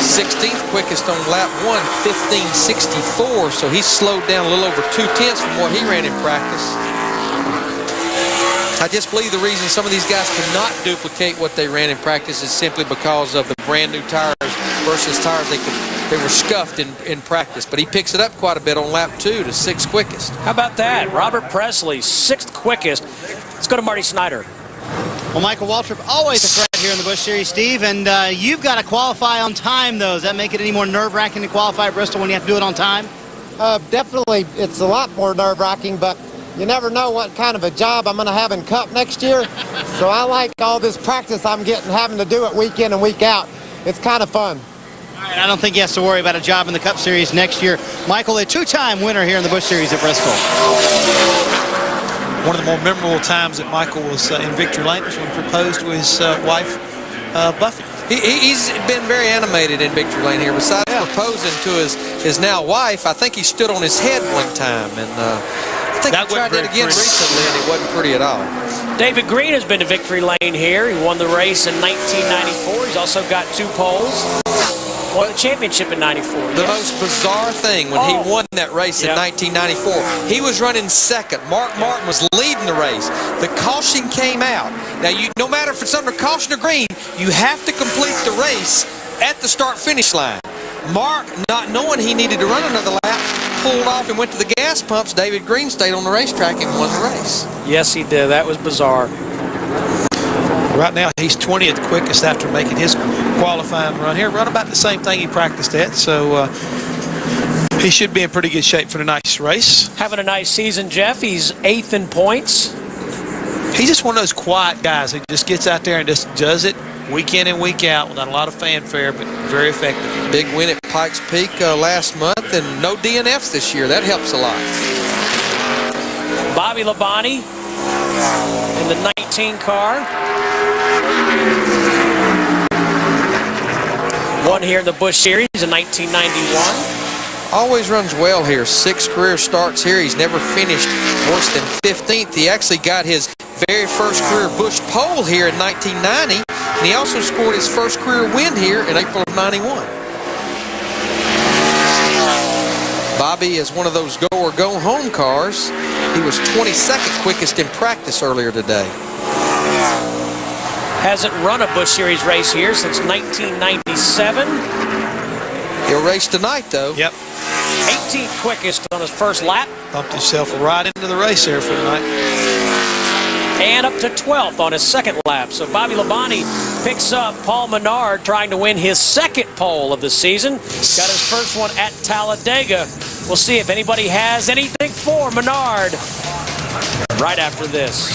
S5: 16th quickest on lap 1, 15.64, so he slowed down a little over 2/10 from what he ran in practice. I just believe the reason some of these guys cannot duplicate what they ran in practice is simply because of the brand new tires versus tires they were scuffed in practice. But he picks it up quite a bit on lap 2 to 6th quickest.
S1: How about that? Robert Presley, 6th quickest. Let's go to Marty Snyder.
S6: Well, Michael Waltrip, always a threat here in the Busch Series, Steve, and you've got to qualify on time, though. Does that make it any more nerve-wracking to qualify at Bristol when you have to do it on time?
S14: Definitely, it's a lot more nerve-wracking, but you never know what kind of a job I'm going to have in Cup next year. So I like all this practice I'm having to do it week in and week out. It's kind of fun.
S6: All right, I don't think he has to worry about a job in the Cup Series next year. Michael, a 2-time winner here in the Busch Series at Bristol.
S4: One of the more memorable times that Michael was in Victory Lane was when he proposed to his wife, Buffy.
S5: He's been very animated in Victory Lane here. Besides proposing to his now wife, I think he stood on his head one time, and I think he tried that again recently, and it wasn't pretty at all.
S1: David Green has been to Victory Lane here. He won the race in 1994. He's also got 2 poles. Won the championship in 94.
S5: The most bizarre thing when he won that race in 1994, he was running 2nd. Mark Martin was leading the race. The caution came out. Now, no matter if it's under caution or green, you have to complete the race at the start-finish line. Mark, not knowing he needed to run another lap, pulled off and went to the gas pumps. David Green stayed on the racetrack and won the race.
S1: Yes, he did. That was bizarre.
S4: Right now, he's 20th quickest after making his qualifying run here. Run about the same thing he practiced at, so he should be in pretty good shape for tonight's race.
S1: Having a nice season, Jeff. He's 8th in points.
S4: He's just one of those quiet guys who just gets out there and just does it week in and week out without a lot of fanfare, but very effective.
S5: Big win at Pikes Peak last month, and no DNFs this year. That helps a lot.
S1: Bobby Labonte in the 19 car. Won here in the Busch Series in 1991.
S5: Always runs well here. 6 career starts here. He's never finished worse than 15th. He actually got his very first career Busch pole here in 1990, and he also scored his first career win here in April of 91. Bobby is one of those go or go home cars. He was 22nd quickest in practice earlier today.
S1: Hasn't run a Busch Series race here since 1997.
S5: He'll race tonight, though.
S4: Yep.
S1: 18th quickest on his first lap.
S4: Bumped himself right into the race there for tonight.
S1: and up to 12th on his second lap. So Bobby Labonte picks up Paul Menard trying to win his second pole of the season. Got his first one at Talladega. We'll see if anybody has anything for Menard right after this.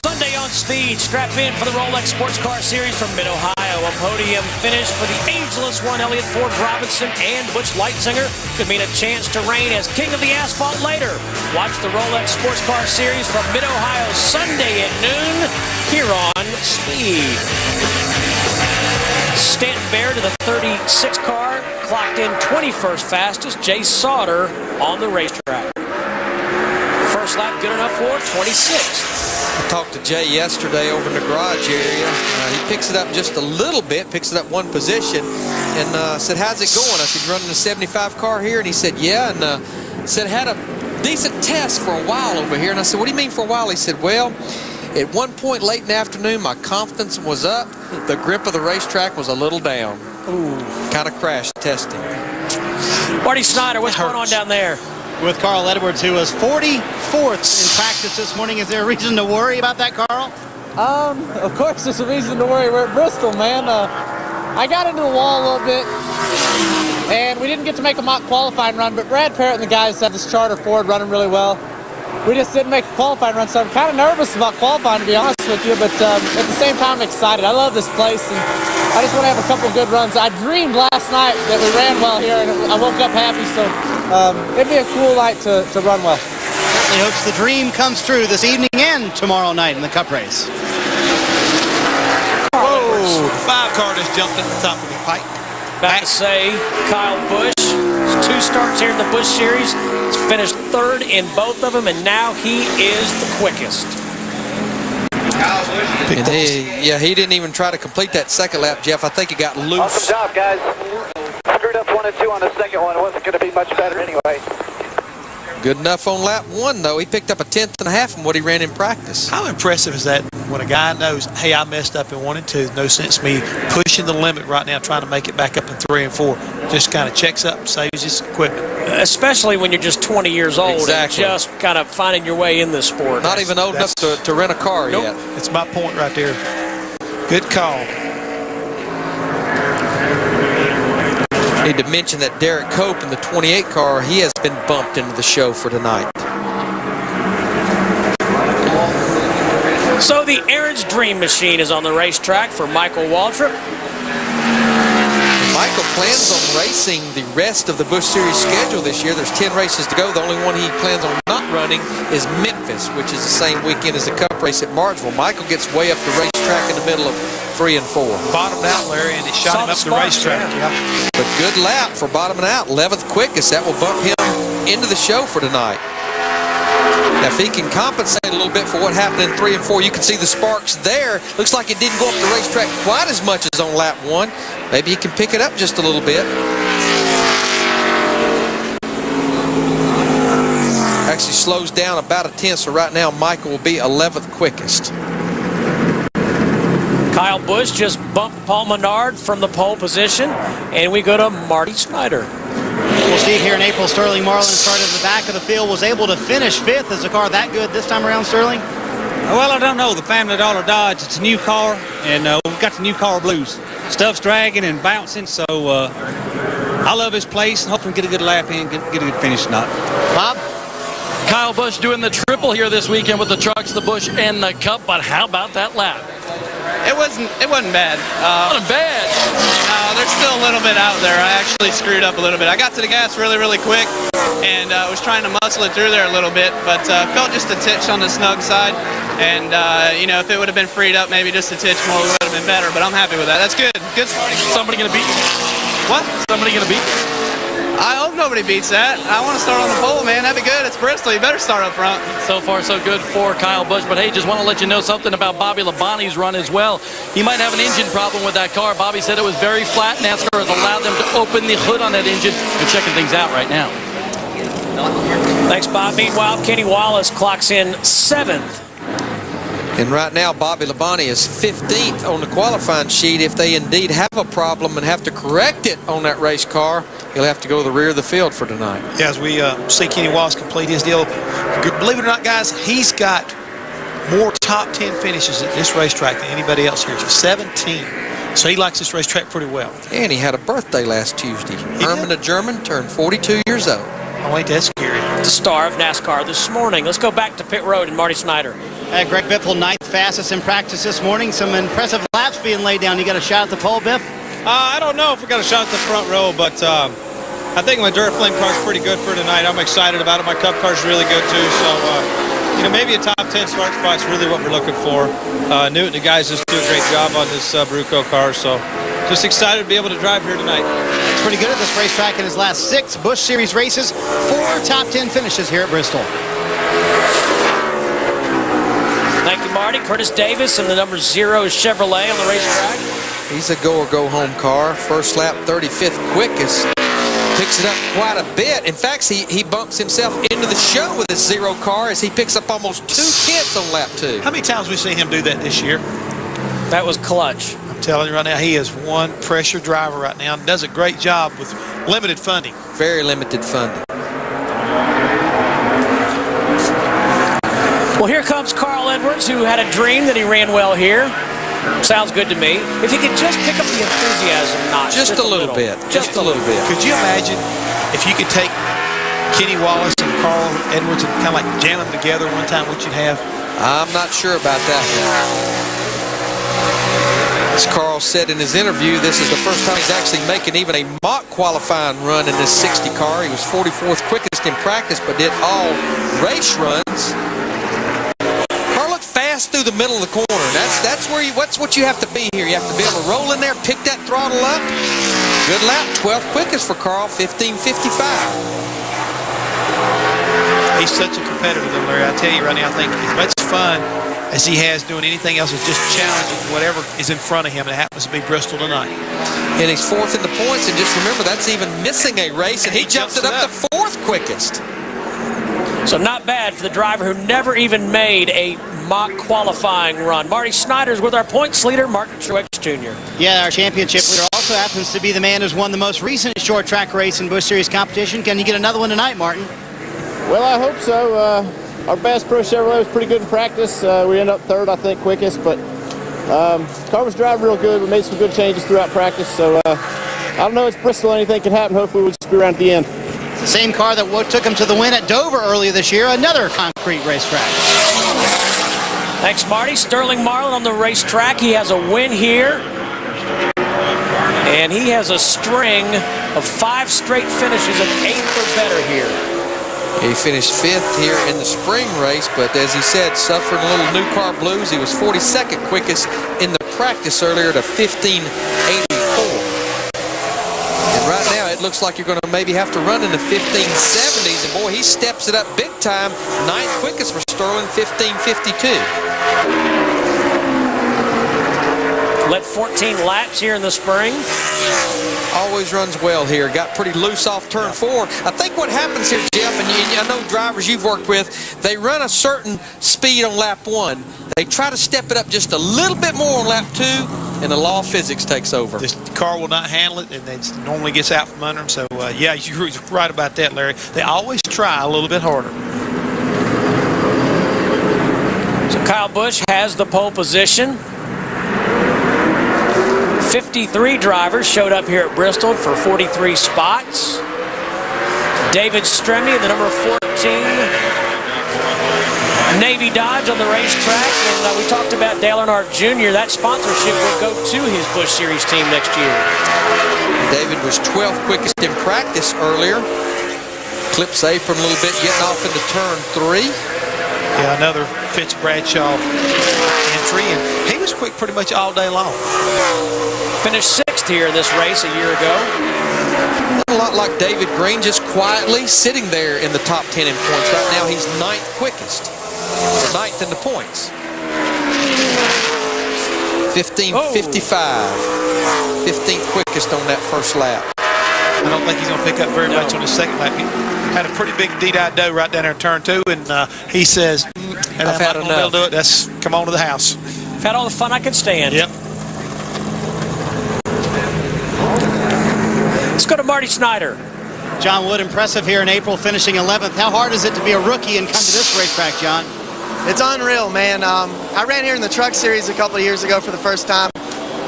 S1: Sunday on Speed, strap in for the Rolex Sports Car Series from Mid-Ohio. A podium finish for the ageless one, Elliott Ford Robinson and Butch Leitzinger. Could mean a chance to reign as king of the asphalt later. Watch the Rolex Sports Car Series from Mid-Ohio Sunday at noon here on Speed. Stanton Bear to the 36 car, clocked in 21st fastest. Jay Sauter on the racetrack. First lap good enough for 26th.
S5: I talked to Jay yesterday over in the garage area. He picks it up just a little bit, picks it up one position, and said, how's it going? I said, running a 75 car here? And he said, yeah, and said, had a decent test for a while over here. And I said, what do you mean for a while? He said, well, at one point late in the afternoon, my confidence was up. The grip of the racetrack was a little down. Ooh. Kind of crash testing.
S1: Marty Snyder, what's going on down there?
S6: With Carl Edwards, who was 44th in practice this morning. Is there a reason to worry about that, Carl?
S8: Of course there's a reason to worry. We're at Bristol, man. I got into the wall a little bit, and we didn't get to make a mock qualifying run, but Brad Parrott and the guys had this Charter Ford running really well. We just didn't make a qualifying run, so I'm kind of nervous about qualifying, to be honest with you, but at the same time, I'm excited. I love this place, and I just want to have a couple good runs. I dreamed last night that we ran well here, and I woke up happy, so it'd be a cool night to run well.
S6: Certainly hopes the dream comes true this evening and tomorrow night in the Cup race.
S4: Whoa, the 5 car just jumped at the top of the pipe.
S1: Back to say, Kyle Busch, 2 starts here in the Busch Series. He's finished 3rd in both of them, and now he is the quickest.
S5: And he didn't even try to complete that second lap, Jeff. I think it got loose.
S15: Awesome job, guys. Screwed up 1 and 2 on the second one. It wasn't going to be much better anyway.
S5: Good enough on lap 1, though. He picked up a 10th and a half from what he ran in practice.
S4: How impressive is that when a guy knows, hey, I messed up in 1 and 2. No sense me pushing the limit right now, trying to make it back up in 3 and 4. Just kind of checks up, saves his equipment.
S1: Especially when you're just 20 years old
S5: Exactly.
S1: and just kind of finding your way in this sport.
S5: Not even old enough to rent a car yet.
S4: That's my point right there. Good call.
S5: Need to mention that Derek Cope in the 28 car, he has been bumped into the show for tonight.
S1: So the Aaron's Dream Machine is on the racetrack for Michael Waltrip.
S5: Michael plans on racing the rest of the Busch Series schedule this year. There's 10 races to go. The only one he plans on not running is Memphis, which is the same weekend as the Cup race at Martinsville. Michael gets way up the racetrack in the middle of 3 and 4.
S4: Bottomed out, Larry, and it shot him up the racetrack. Yeah.
S5: But good lap for bottoming out. 11th quickest. That will bump him into the show for tonight. Now, if he can compensate a little bit for what happened in 3 and 4, you can see the sparks there. Looks like it didn't go up the racetrack quite as much as on lap 1. Maybe he can pick it up just a little bit. Actually slows down about a 10th, so right now Michael will be 11th quickest.
S1: Kyle Busch just bumped Paul Menard from the pole position, and we go to Marty Snyder.
S6: We'll see here in April, Sterling Marlin started at the back of the field, was able to finish 5th. Is the car that good this time around, Sterling?
S16: Well, I don't know. The Family Dollar Dodge, it's a new car, and we've got the new car blues. Stuff's dragging and bouncing, so I love this place, and hopefully get a good lap in, get a good finish tonight.
S6: Bob?
S2: Kyle Busch doing the triple here this weekend with the trucks, the Busch, and the Cup, but how about that lap?
S13: It wasn't bad.
S2: Wasn't bad.
S13: No, there's still a little bit out there. I actually screwed up a little bit. I got to the gas really, really quick, and was trying to muscle it through there a little bit, but felt just a titch on the snug side. And you know, if it would have been freed up, maybe just a titch more would have been better. But I'm happy with that. That's good. Good starting.
S2: Somebody gonna beat you?
S13: What?
S2: Somebody gonna beat you?
S13: I hope nobody beats that. I want to start on the pole, man. That'd be good. It's Bristol. You better start up front.
S2: So far, so good for Kyle Busch. But, hey, just want to let you know something about Bobby Labonte's run as well. He might have an engine problem with that car. Bobby said it was very flat. NASCAR has allowed them to open the hood on that engine. They're checking things out right now.
S1: Thanks, Bob. Meanwhile, Kenny Wallace clocks in 7th.
S5: And right now, Bobby Labonte is 15th on the qualifying sheet. If they indeed have a problem and have to correct it on that race car, he'll have to go to the rear of the field for tonight.
S4: Yeah, as we see Kenny Wallace complete his deal. Believe it or not, guys, he's got more top 10 finishes at this racetrack than anybody else here. 17. So he likes this racetrack pretty well.
S5: And he had a birthday last Tuesday. Herman the German turned 42 years old.
S4: Oh, ain't that scary.
S1: The star of NASCAR this morning. Let's go back to pit road and Marty Snyder.
S6: Greg Biffle, 9th fastest in practice this morning. Some impressive laps being laid down. You got a shot at the pole, Biff?
S17: I don't know if we got a shot at the front row, but I think my Duraflame car's pretty good for tonight. I'm excited about it. My Cup car's really good too. So, you know, maybe a top 10 start spot's really what we're looking for. Newt and the guys just do a great job on this Bruco car. So, just excited to be able to drive here tonight.
S6: It's pretty good at this racetrack in his last 6 Busch Series races. 4 top 10 finishes here at Bristol.
S1: Thank you, Marty. Curtis Davis and the number 0 Chevrolet on the racetrack.
S5: He's a go or go home car. First lap, 35th quickest. Picks it up quite a bit. In fact, he bumps himself into the show with his 0 car as he picks up almost 2/10 on lap 2.
S4: How many times have we seen him do that this year?
S1: That was clutch.
S4: I'm telling you right now, he is one pressure driver right now and does a great job with limited funding.
S5: Very limited funding.
S1: Well, here comes Carl Edwards, who had a dream that he ran well here. Sounds good to me. If he could just pick up the enthusiasm notch.
S5: Just a little bit. Just a little bit.
S4: Could you imagine if you could take Kenny Wallace and Carl Edwards and kind of like jam them together one time, what you'd have?
S5: I'm not sure about that one. As Carl said in his interview, this is the first time he's actually making even a mock qualifying run in this 60 car. He was 44th quickest in practice, but did all race runs. Carl looked fast through the middle of the corner. That's where what's what you have to be here. You have to be able to roll in there, pick that throttle up. Good lap, 12th quickest for Carl, 15:55.
S4: He's such a competitor, though, Larry. I tell you right now, I think as much fun as he has doing anything else is just challenging whatever is in front of him. It happens to be Bristol tonight.
S5: And he's 4th in the points, and just remember, that's even missing a race, and he jumps it up to 4th quickest.
S1: So not bad for the driver who never even made a mock qualifying run. Marty Snyder's with our points leader, Martin Truex Jr.
S6: Yeah, our championship leader also happens to be the man who's won the most recent short track race in Busch Series competition. Can you get another one tonight, Martin?
S18: Well, I hope so. Our Bass Pro Chevrolet was pretty good in practice. We ended up 3rd, I think, quickest, but car was driving real good. We made some good changes throughout practice, so I don't know, it's Bristol, anything can happen. Hopefully we'll just be around at the end.
S6: It's the same car that took him to the win at Dover earlier this year, another concrete racetrack.
S1: Thanks, Marty. Sterling Marlin on the racetrack. He has a win here, and he has a string of 5 straight finishes of 8th or better here.
S5: He finished 5th here in the spring race, but as he said, suffering a little new car blues. He was 42nd quickest in the practice earlier to 15:84. And right now, it looks like you're going to maybe have to run in the 15:70s. And boy, he steps it up big time. 9th quickest for Sterling, 15:52.
S1: Led 14 laps here in the spring.
S5: Always runs well here. Got pretty loose off turn 4. I think what happens here, Jeff, and I know drivers you've worked with, they run a certain speed on lap 1. They try to step it up just a little bit more on lap 2, and the law of physics takes over.
S4: This car will not handle it, and it normally gets out from under them. So, yeah, you're right about that, Larry. They always try a little bit harder.
S1: So Kyle Busch has the pole position. 53 drivers showed up here at Bristol for 43 spots. David Stremme, the number 14 Navy Dodge on the racetrack. And we talked about Dale Earnhardt Jr. That sponsorship will go to his Busch Series team next year.
S5: David was 12th quickest in practice earlier. Clips apron a little bit, getting off into turn 3.
S4: Yeah, another Fitz Bradshaw entry, and he was quick pretty much all day long.
S1: Finished 6th here in this race a year ago.
S5: A lot like David Green, just quietly sitting there in the top 10 in points. Right now, he's 9th quickest. 9th in the points. 15:55. 15th quickest on that first lap.
S4: I don't think he's going to pick up very much on his second lap. had a pretty big D-dough right down there in turn 2, and he says,
S5: I've had enough.
S4: Do it. That's come on to the house.
S1: I've had all the fun I can stand.
S4: Yep.
S1: Let's go to Marty Snyder.
S6: John Wood, impressive here in April, finishing 11th. How hard is it to be a rookie and come to this racetrack, John?
S19: It's unreal, man. I ran here in the Truck Series a couple of years ago for the first time,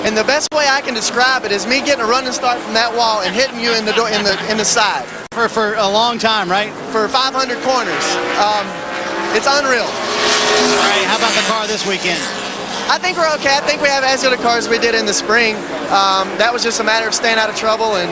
S19: and the best way I can describe it is me getting a running start from that wall and hitting you in the side.
S6: For a long time, right?
S19: For 500 corners. It's unreal.
S6: All right, how about the car this weekend?
S19: I think we're okay. I think we have as good a car as we did in the spring. That was just a matter of staying out of trouble and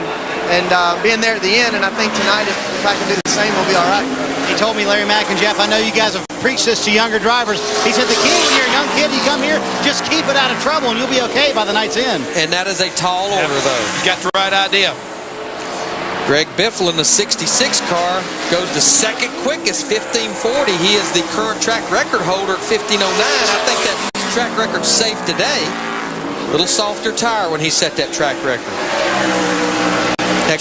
S19: being there at the end, and I think tonight, if I can do the same, we'll be all right.
S6: He told me, Larry Mack and Jeff, I know you guys have preached this to younger drivers. He said the key when you're a young kid, you come here, just keep it out of trouble, and you'll be okay by the night's end.
S5: And that is a tall order, though.
S4: You got the right idea.
S5: Greg Biffle in the 66 car goes to second quickest, 15:40. He is the current track record holder at 15:09. I think that track record's safe today. Little softer tire when he set that track record. Now,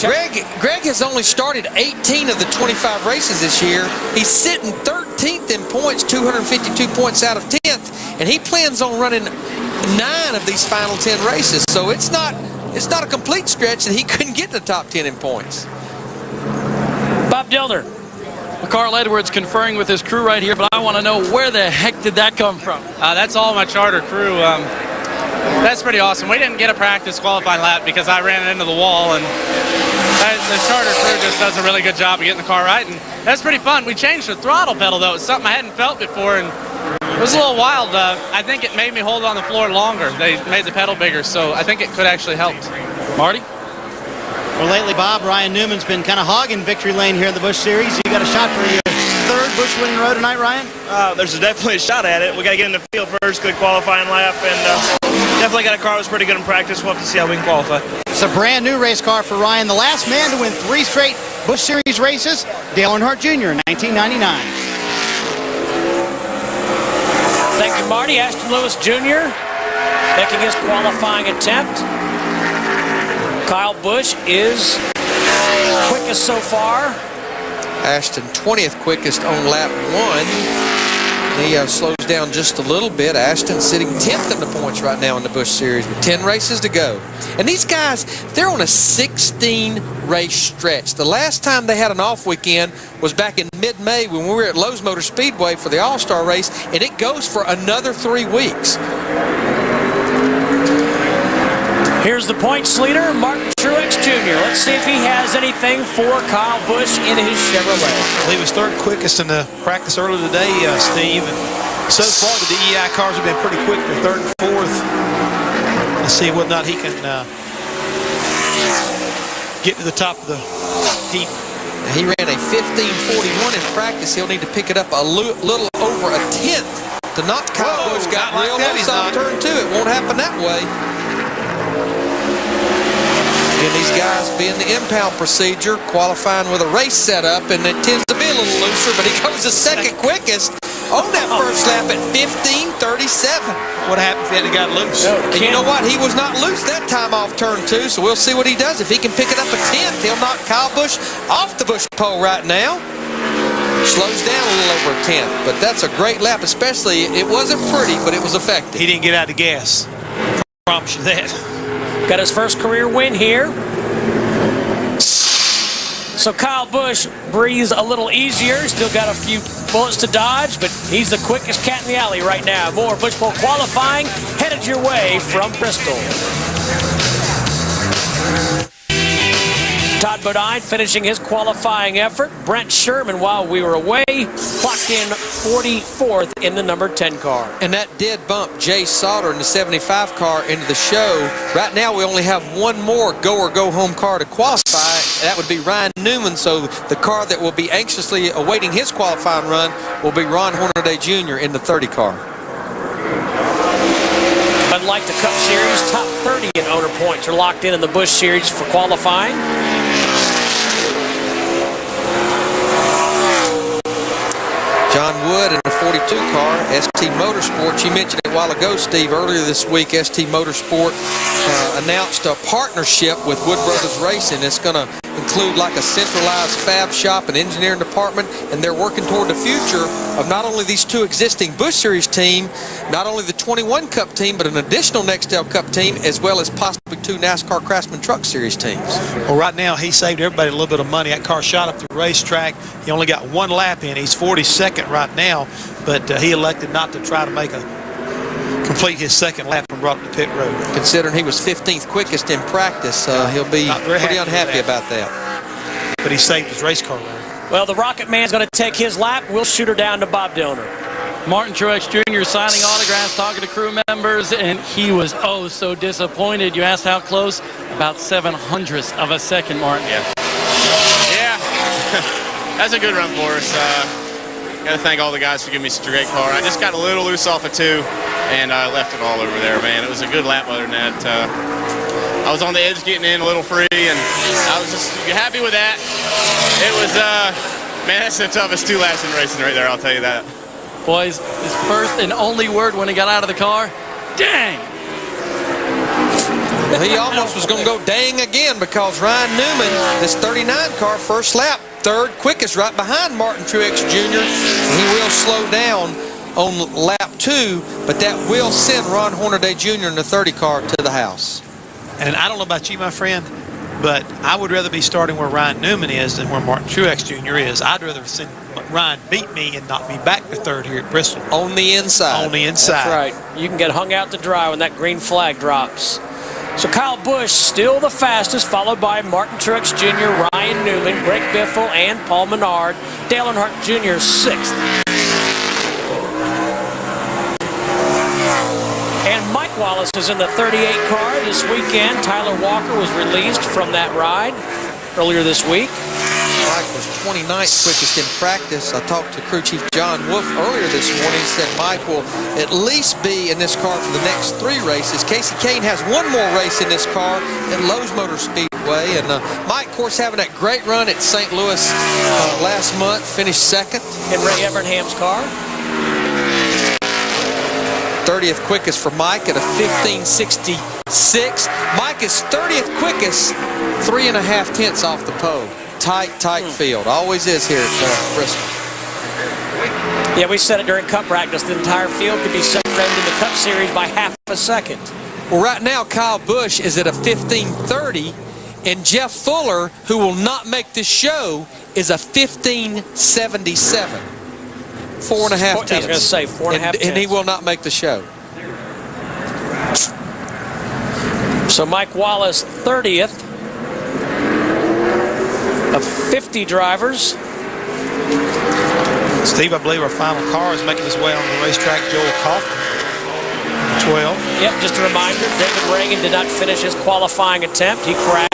S5: Greg has only started 18 of the 25 races this year. He's sitting 13th in points, 252 points out of 10th, and he plans on running 9 of these final 10 races. So it's not a complete stretch that he couldn't get in the top 10 in points.
S1: Bob Dillner.
S2: Carl Edwards conferring with his crew right here, but I want to know, where the heck did that come from?
S8: That's all my charter crew. That's pretty awesome. We didn't get a practice qualifying lap because I ran into the wall, and the charter crew just does a really good job of getting the car right, and that's pretty fun. We changed the throttle pedal, though. It's something I hadn't felt before, and it was a little wild. I think it made me hold on the floor longer. They made the pedal bigger, so I think it could actually help.
S2: Marty?
S6: Well, lately, Bob, Ryan Newman's been kind of hogging victory lane here in the Busch Series. You got a shot for your third Busch winning row tonight, Ryan?
S20: There's definitely a shot at it. We got to get in the field first, good qualifying lap, and definitely got a car that was pretty good in practice. We'll have to see how we can qualify.
S6: It's a brand new race car for Ryan, the last man to win 3 straight Busch Series races, Dale Earnhardt Jr. in 1999.
S1: Thank you, Marty. Ashton Lewis Jr. making his qualifying attempt. Kyle Busch is quickest so far.
S5: Ashton 20th quickest on lap 1. He slows down just a little bit. Ashton sitting 10th in the points right now in the Busch Series with 10 races to go. And these guys, they're on a 16-race stretch. The last time they had an off weekend was back in mid-May when we were at Lowe's Motor Speedway for the All-Star race, and it goes for another 3 weeks.
S1: Here's the points leader, Martin Truex Jr. Let's see if he has anything for Kyle Busch in his Chevrolet.
S4: I believe he was third quickest in the practice earlier today, Steve. And so far, the DEI cars have been pretty quick. They're third and fourth. Let's see whether or not he can get to the top of the heat.
S5: He ran a 15:41 in practice. He'll need to pick it up a little over a tenth to knock Kyle Busch. Got real loose off turn 2. It won't happen that way. And these guys being the impound procedure, qualifying with a race setup, and it tends to be a little looser, but he goes the second quickest on that first lap at 15:37.
S4: What happened if he had got loose?
S5: And you know what? He was not loose that time off turn 2, so we'll see what he does. If he can pick it up a 10th, he'll knock Kyle Busch off the Busch pole right now. Slows down a little over a 10th, but that's a great lap, especially, it wasn't pretty, but it was effective.
S4: He didn't get out of gas. I promise you that.
S1: Got his first career win here. So Kyle Busch breathes a little easier. Still got a few bullets to dodge, but he's the quickest cat in the alley right now. More Busch Bowl qualifying headed your way from Bristol. Todd Bodine finishing his qualifying effort. Brent Sherman, while we were away, clocked in 44th in the number 10 car.
S5: And that did bump Jay Sauter in the 75 car into the show. Right now we only have one more go or go home car to qualify. That would be Ryan Newman. So the car that will be anxiously awaiting his qualifying run will be Ron Hornaday Jr. in the 30 car.
S1: Unlike the Cup Series, top 30 in owner points are locked in the Busch Series for qualifying.
S5: John Wood in the 42 car, ST Motorsports. You mentioned it a while ago, Steve. Earlier this week, ST Motorsport announced a partnership with Wood Brothers Racing. It's going to include like a centralized fab shop and engineering department, and they're working toward the future of not only these two existing Busch Series team, not only the 21 Cup team, but an additional Nextel Cup team, as well as possibly two NASCAR Craftsman Truck Series teams.
S4: Well, right now, he saved everybody a little bit of money. That car shot up the racetrack. He only got one lap in. He's 42nd right now, but he elected not to try to complete his second lap and brought up the pit road.
S5: Considering he was 15th quickest in practice, he'll be pretty unhappy about that.
S4: But he saved his race car run.
S1: Well, the Rocket Man's going to take his lap. We'll shoot her down to Bob Dillner.
S2: Martin Truex Jr. signing autographs, talking to crew members, and he was oh so disappointed. You asked how close? About 7/100ths of a second, Martin.
S12: Yeah. That's a good run for us. Got to thank all the guys for giving me such a great car. I just got a little loose off of 2, and I left it all over there, man. It was a good lap other than that. I was on the edge getting in a little free, and I was just happy with that. It was, man, that's the toughest 2 laps in racing right there, I'll tell you that.
S2: Boys, his first and only word when he got out of the car, dang!
S5: Well, he almost was going to go dang again because Ryan Newman, this 39 car, first lap, 3rd quickest, right behind Martin Truex Jr. He will slow down on lap 2, but that will send Ron Hornaday Jr. in the 30 car to the house.
S4: And I don't know about you, my friend, but I would rather be starting where Ryan Newman is than where Martin Truex Jr. is. I'd rather see Ryan beat me and not be back to 3rd here at Bristol.
S5: On the inside.
S4: On the inside.
S1: That's right. You can get hung out to dry when that green flag drops. So Kyle Busch still the fastest, followed by Martin Truex Jr., Ryan Newman, Greg Biffle, and Paul Menard. Dale Earnhardt Jr. 6th. And Mike Wallace is in the 38 car this weekend. Tyler Walker was released from that ride earlier this week.
S5: Mike was 29th quickest in practice. I talked to crew chief John Wolf earlier this morning. He said Mike will at least be in this car for the next 3 races. Casey Kane has one more race in this car at Lowe's Motor Speedway. And Mike, of course, having that great run at St. Louis last month, finished 2nd.
S1: In Ray Evernham's car.
S5: 30th quickest for Mike at a 15.66. Mike is 30th quickest, 3.5 tenths off the pole. Tight field. Always is here at Bristol.
S1: Yeah, we said it during Cup practice. The entire field could be separated in the Cup Series by half a second.
S5: Well, right now, Kyle Busch is at a 15.30, and Jeff Fuller, who will not make this show, is a 15.77. 4.5 tenths.
S1: I was going to say 4.5 tenths.
S5: And he will not make the show.
S1: So Mike Wallace, 30th. Of 50 drivers.
S4: Steve, I believe our final car is making his way on the racetrack. Joel Kaufman, 12.
S1: Yep, just a reminder, David Reagan did not finish his qualifying attempt. He crashed.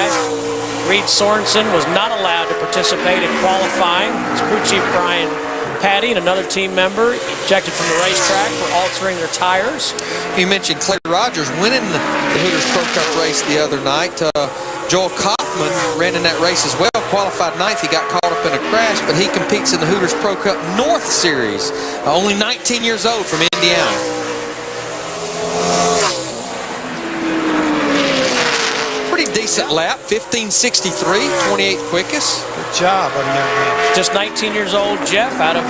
S1: Reed Sorensen was not allowed to participate in qualifying. His crew chief Brian Patty and another team member ejected from the racetrack for altering their tires.
S5: You mentioned Clay Rogers winning the Hooters Pro Cup race the other night. Joel Kaufman ran in that race as well, qualified 9th. He got caught up in a crash, but he competes in the Hooters Pro Cup North Series. Only 19 years old from Indiana. Pretty decent lap, 15.63, 28th quickest.
S4: Good job, buddy, young man.
S1: Just 19 years old, Jeff, out of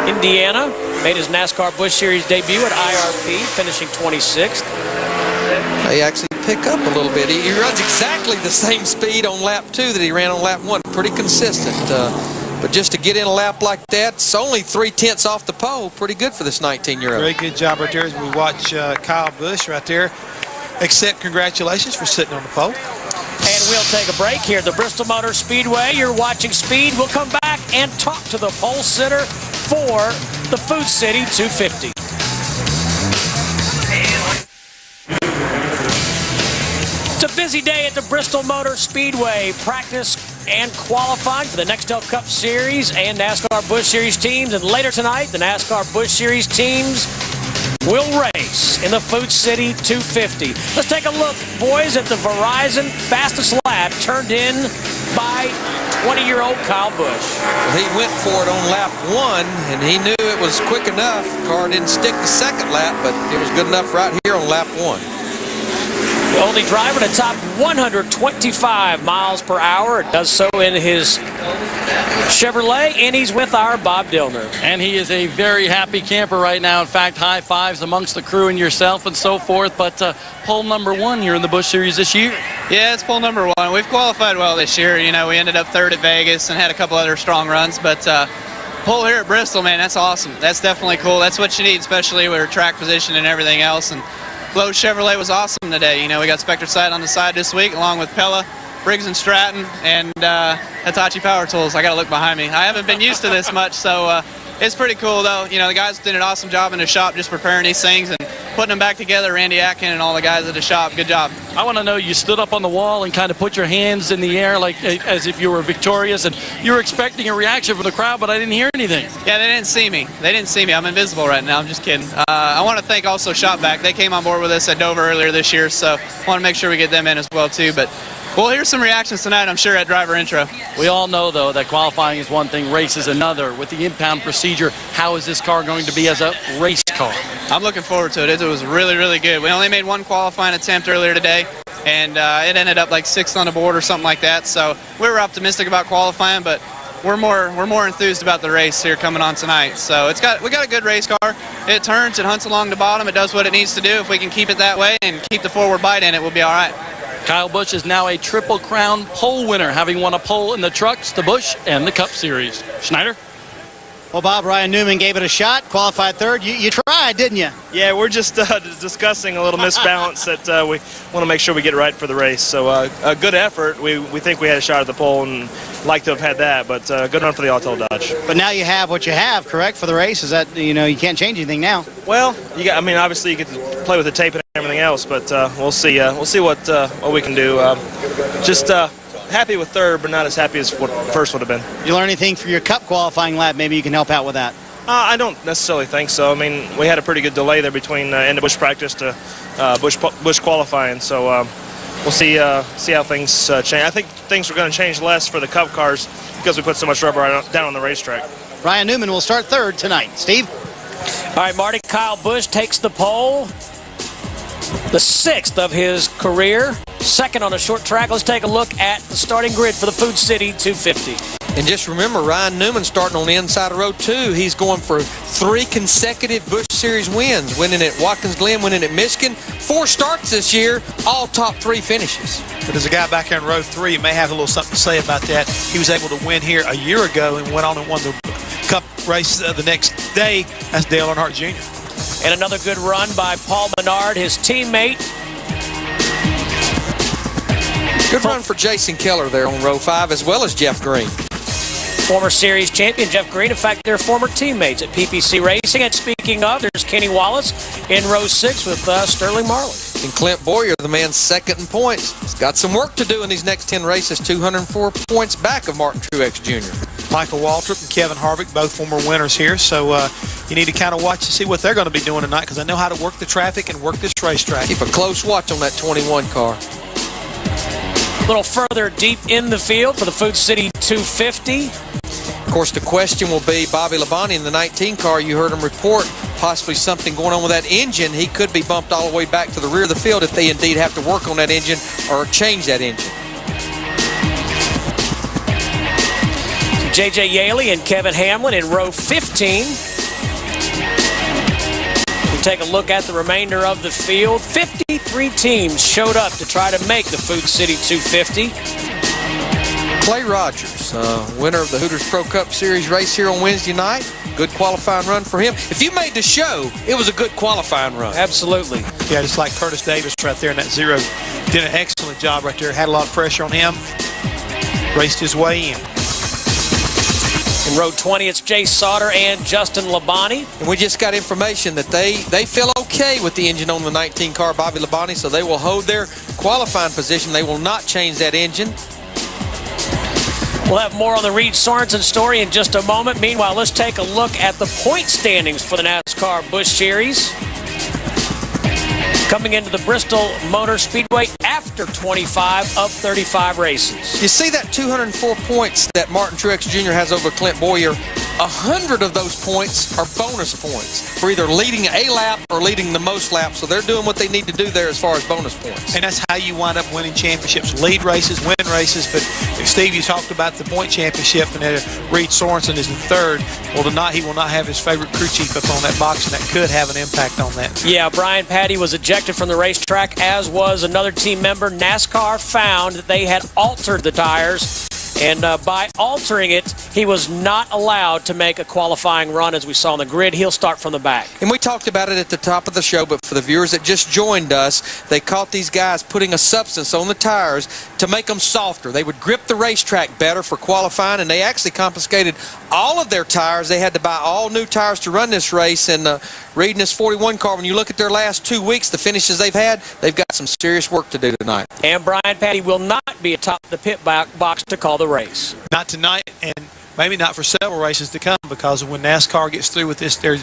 S1: Indiana. Made his NASCAR Busch Series debut at IRP, finishing 26th.
S5: He actually pick up a little bit. He runs exactly the same speed on lap 2 that he ran on lap 1. Pretty consistent. But just to get in a lap like that, it's only 3 tenths off the pole. Pretty good for this 19-year-old.
S4: Very good job right there as we watch Kyle Busch right there. Accept congratulations for sitting on the pole.
S1: And we'll take a break here at the Bristol Motor Speedway. You're watching Speed. We'll come back and talk to the pole sitter for the Food City 250. It's a busy day at the Bristol Motor Speedway. Practice and qualifying for the Nextel Cup Series and NASCAR Busch Series teams. And later tonight, the NASCAR Busch Series teams will race in the Food City 250. Let's take a look, boys, at the Verizon fastest lap turned in by 20-year-old Kyle Busch.
S5: Well, he went for it on lap 1, and he knew it was quick enough. The car didn't stick the second lap, but it was good enough right here on lap 1.
S1: only driver to top 125 miles per hour. It does so in his Chevrolet, and he's with our Bob Dillner.
S2: And he is a very happy camper right now. In fact, high fives amongst the crew and yourself and so forth. But pole number 1 here in the Busch Series this year.
S13: Yeah, it's pole number 1. We've qualified well this year. You know, we ended up 3rd at Vegas and had a couple other strong runs. But pole here at Bristol, man, that's awesome. That's definitely cool. That's what you need, especially with our track position and everything else. And Lowe's Chevrolet was awesome today. You know, we got Spectre Sight on the side this week, along with Pella, Briggs & Stratton, and Hitachi Power Tools. I got to look behind me. I haven't been used to this much, so it's pretty cool, though. You know, the guys did an awesome job in the shop just preparing these things and putting them back together. Randy Atkin and all the guys at the shop, good job.
S2: I want to know, you stood up on the wall and kind of put your hands in the air like as if you were victorious, and you were expecting a reaction from the crowd, but I didn't hear anything. Yeah, they didn't see me. I'm invisible right now. I'm just kidding. I want to thank also Shopback. They came on board with us at Dover earlier this year, so I want to make sure we get them in as well, too. But we'll hear some reactions tonight, I'm sure, at driver intro. We all know, though, that qualifying is one thing, race is another. With the impound procedure, how is this car going to be as a race car? I'm looking forward to it. It was really, really good. We only made one qualifying attempt earlier today, and it ended up like 6th on the board or something like that. So we were optimistic about qualifying, but we're more enthused about the race here coming on tonight. So we got a good race car. It turns, it hunts along the bottom, it does what it needs to do. If we can keep it that way and keep the forward bite in it, we'll be all right. Kyle Busch is now a Triple Crown pole winner, having won a pole in the trucks, the Busch, and the Cup Series. Schneider?
S6: Well, Bob, Ryan Newman gave it a shot, qualified 3rd. You tried, didn't you?
S20: Yeah, we're just discussing a little misbalance that we want to make sure we get it right for the race. So a good effort. We think we had a shot at the pole and like to have had that, but good run for the Auto Dodge.
S6: But now you have what you have, correct, for the race? Is that, you know, you can't change anything now?
S20: Well, obviously you get to play with the tape and everything else, but we'll see. We'll see what we can do. Just happy with 3rd, but not as happy as what 1st would have been.
S6: You learn anything for your Cup qualifying lap? Maybe you can help out with that.
S20: I don't necessarily think so. I mean, we had a pretty good delay there between end of Busch practice to Busch qualifying, so we'll see how things change. I think things are going to change less for the Cup cars because we put so much rubber down on the racetrack.
S6: Ryan Newman will start 3rd tonight. Steve?
S1: All right, Marty, Kyle Busch takes the pole. The 6th of his career. 2nd on a short track. Let's take a look at the starting grid for the Food City 250.
S5: And just remember, Ryan Newman starting on the inside of row 2. He's going for 3 consecutive Busch Series wins, winning at Watkins Glen, winning at Michigan. 4 starts this year, all top 3 finishes.
S4: But there's a guy back here in row 3 who may have a little something to say about that. He was able to win here a year ago and went on and won the Cup race the next day. That's Dale Earnhardt Jr.
S1: And another good run by Paul Menard, his teammate.
S5: Good run for Jason Keller there on row 5, as well as Jeff Green.
S1: Former series champion Jeff Green. In fact, they're former teammates at PPC Racing. And speaking of, there's Kenny Wallace in row 6 with Sterling Marlin.
S5: And Clint Boyer, the man 2nd in points. He's got some work to do in these next 10 races, 204 points back of Martin Truex Jr.
S4: Michael Waltrip and Kevin Harvick, both former winners here, so you need to kind of watch to see what they're going to be doing tonight, because they know how to work the traffic and work this racetrack.
S5: Keep a close watch on that 21 car.
S1: A little further deep in the field for the Food City 250.
S5: Of course, the question will be Bobby Labonte in the 19 car. You heard him report possibly something going on with that engine. He could be bumped all the way back to the rear of the field if they indeed have to work on that engine or change that engine.
S1: J.J. Yaley and Kevin Hamlin in row 15. We'll take a look at the remainder of the field. 53 teams showed up to try to make the Food City 250.
S5: Clay Rogers, winner of the Hooters Pro Cup Series race here on Wednesday night. Good qualifying run for him. If you made the show, it was a good qualifying run.
S1: Absolutely.
S4: Yeah, just like Curtis Davis right there in that 0. Did an excellent job right there. Had a lot of pressure on him. Raced his way in.
S1: In row 20, it's Jay Sauter and Justin Labonte.
S5: And we just got information that they feel okay with the engine on the 19 car, Bobby Labonte, so they will hold their qualifying position. They will not change that engine.
S1: We'll have more on the Reed Sorensen story in just a moment. Meanwhile, let's take a look at the point standings for the NASCAR Busch Series. Coming into the Bristol Motor Speedway after 25 of 35 races.
S5: You see that 204 points that Martin Truex Jr. has over Clint Boyer. 100 of those points are bonus points for either leading a lap or leading the most laps. So they're doing what they need to do there as far as bonus points.
S4: And that's how you wind up winning championships. Lead races, win races. But Steve, you talked about the point championship, and Reed Sorensen is in third. Well, tonight he will not have his favorite crew chief up on that box, and that could have an impact on that.
S1: Yeah, Brian Patty was ejected from the racetrack, as was another team member. NASCAR found that they had altered the tires. And by altering it, he was not allowed to make a qualifying run, as we saw on the grid. He'll start from the back.
S5: And we talked about it at the top of the show, but for the viewers that just joined us, they caught these guys putting a substance on the tires to make them softer. They would grip the racetrack better for qualifying, and they actually confiscated all of their tires. They had to buy all new tires to run this race. And Reed in his 41 car, when you look at their last 2 weeks, the finishes they've had, they've got some serious work to do tonight.
S1: And Brian Patty will not be atop the pit box to call the race.
S4: Not tonight, and maybe not for several races to come, because when NASCAR gets through with this, they're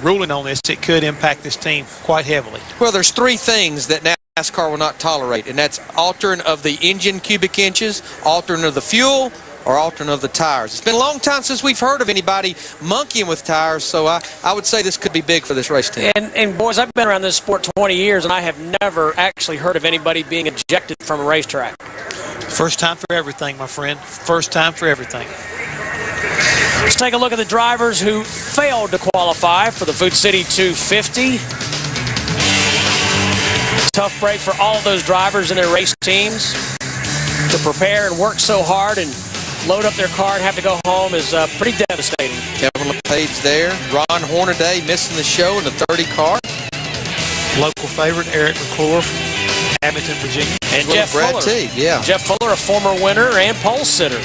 S4: ruling on this, it could impact this team quite heavily.
S5: Well, there's three things that NASCAR will not tolerate, and that's altering of the engine cubic inches, altering of the fuel, or altering of the tires. It's been a long time since we've heard of anybody monkeying with tires, so I would say this could be big for this race team.
S1: And boys, I've been around this sport 20 years, and I have never actually heard of anybody being ejected from a racetrack.
S4: First time for everything, my friend. First time for everything.
S1: Let's take a look at the drivers who failed to qualify for the Food City 250. Tough break for all of those drivers and their race teams. To prepare and work so hard and load up their car and have to go home is pretty devastating.
S5: Kevin LePage there. Ron Hornaday missing the show in the 30 car.
S4: Local favorite, Eric McClure from Abington, Virginia.
S1: And Jeff Fuller.
S5: Yeah.
S1: Jeff Fuller, a former winner and pole sitter.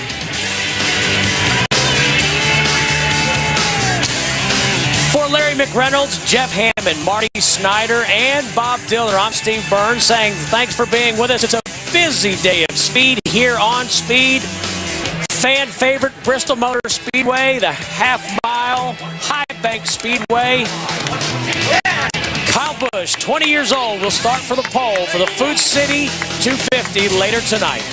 S1: For Larry McReynolds, Jeff Hammond, Marty Snyder, and Bob Dillner, I'm Steve Burns saying thanks for being with us. It's a busy day of speed here on Speed. Fan favorite Bristol Motor Speedway, the half-mile High Bank Speedway. Kyle Busch, 20 years old, will start for the pole for the Food City 250 later tonight.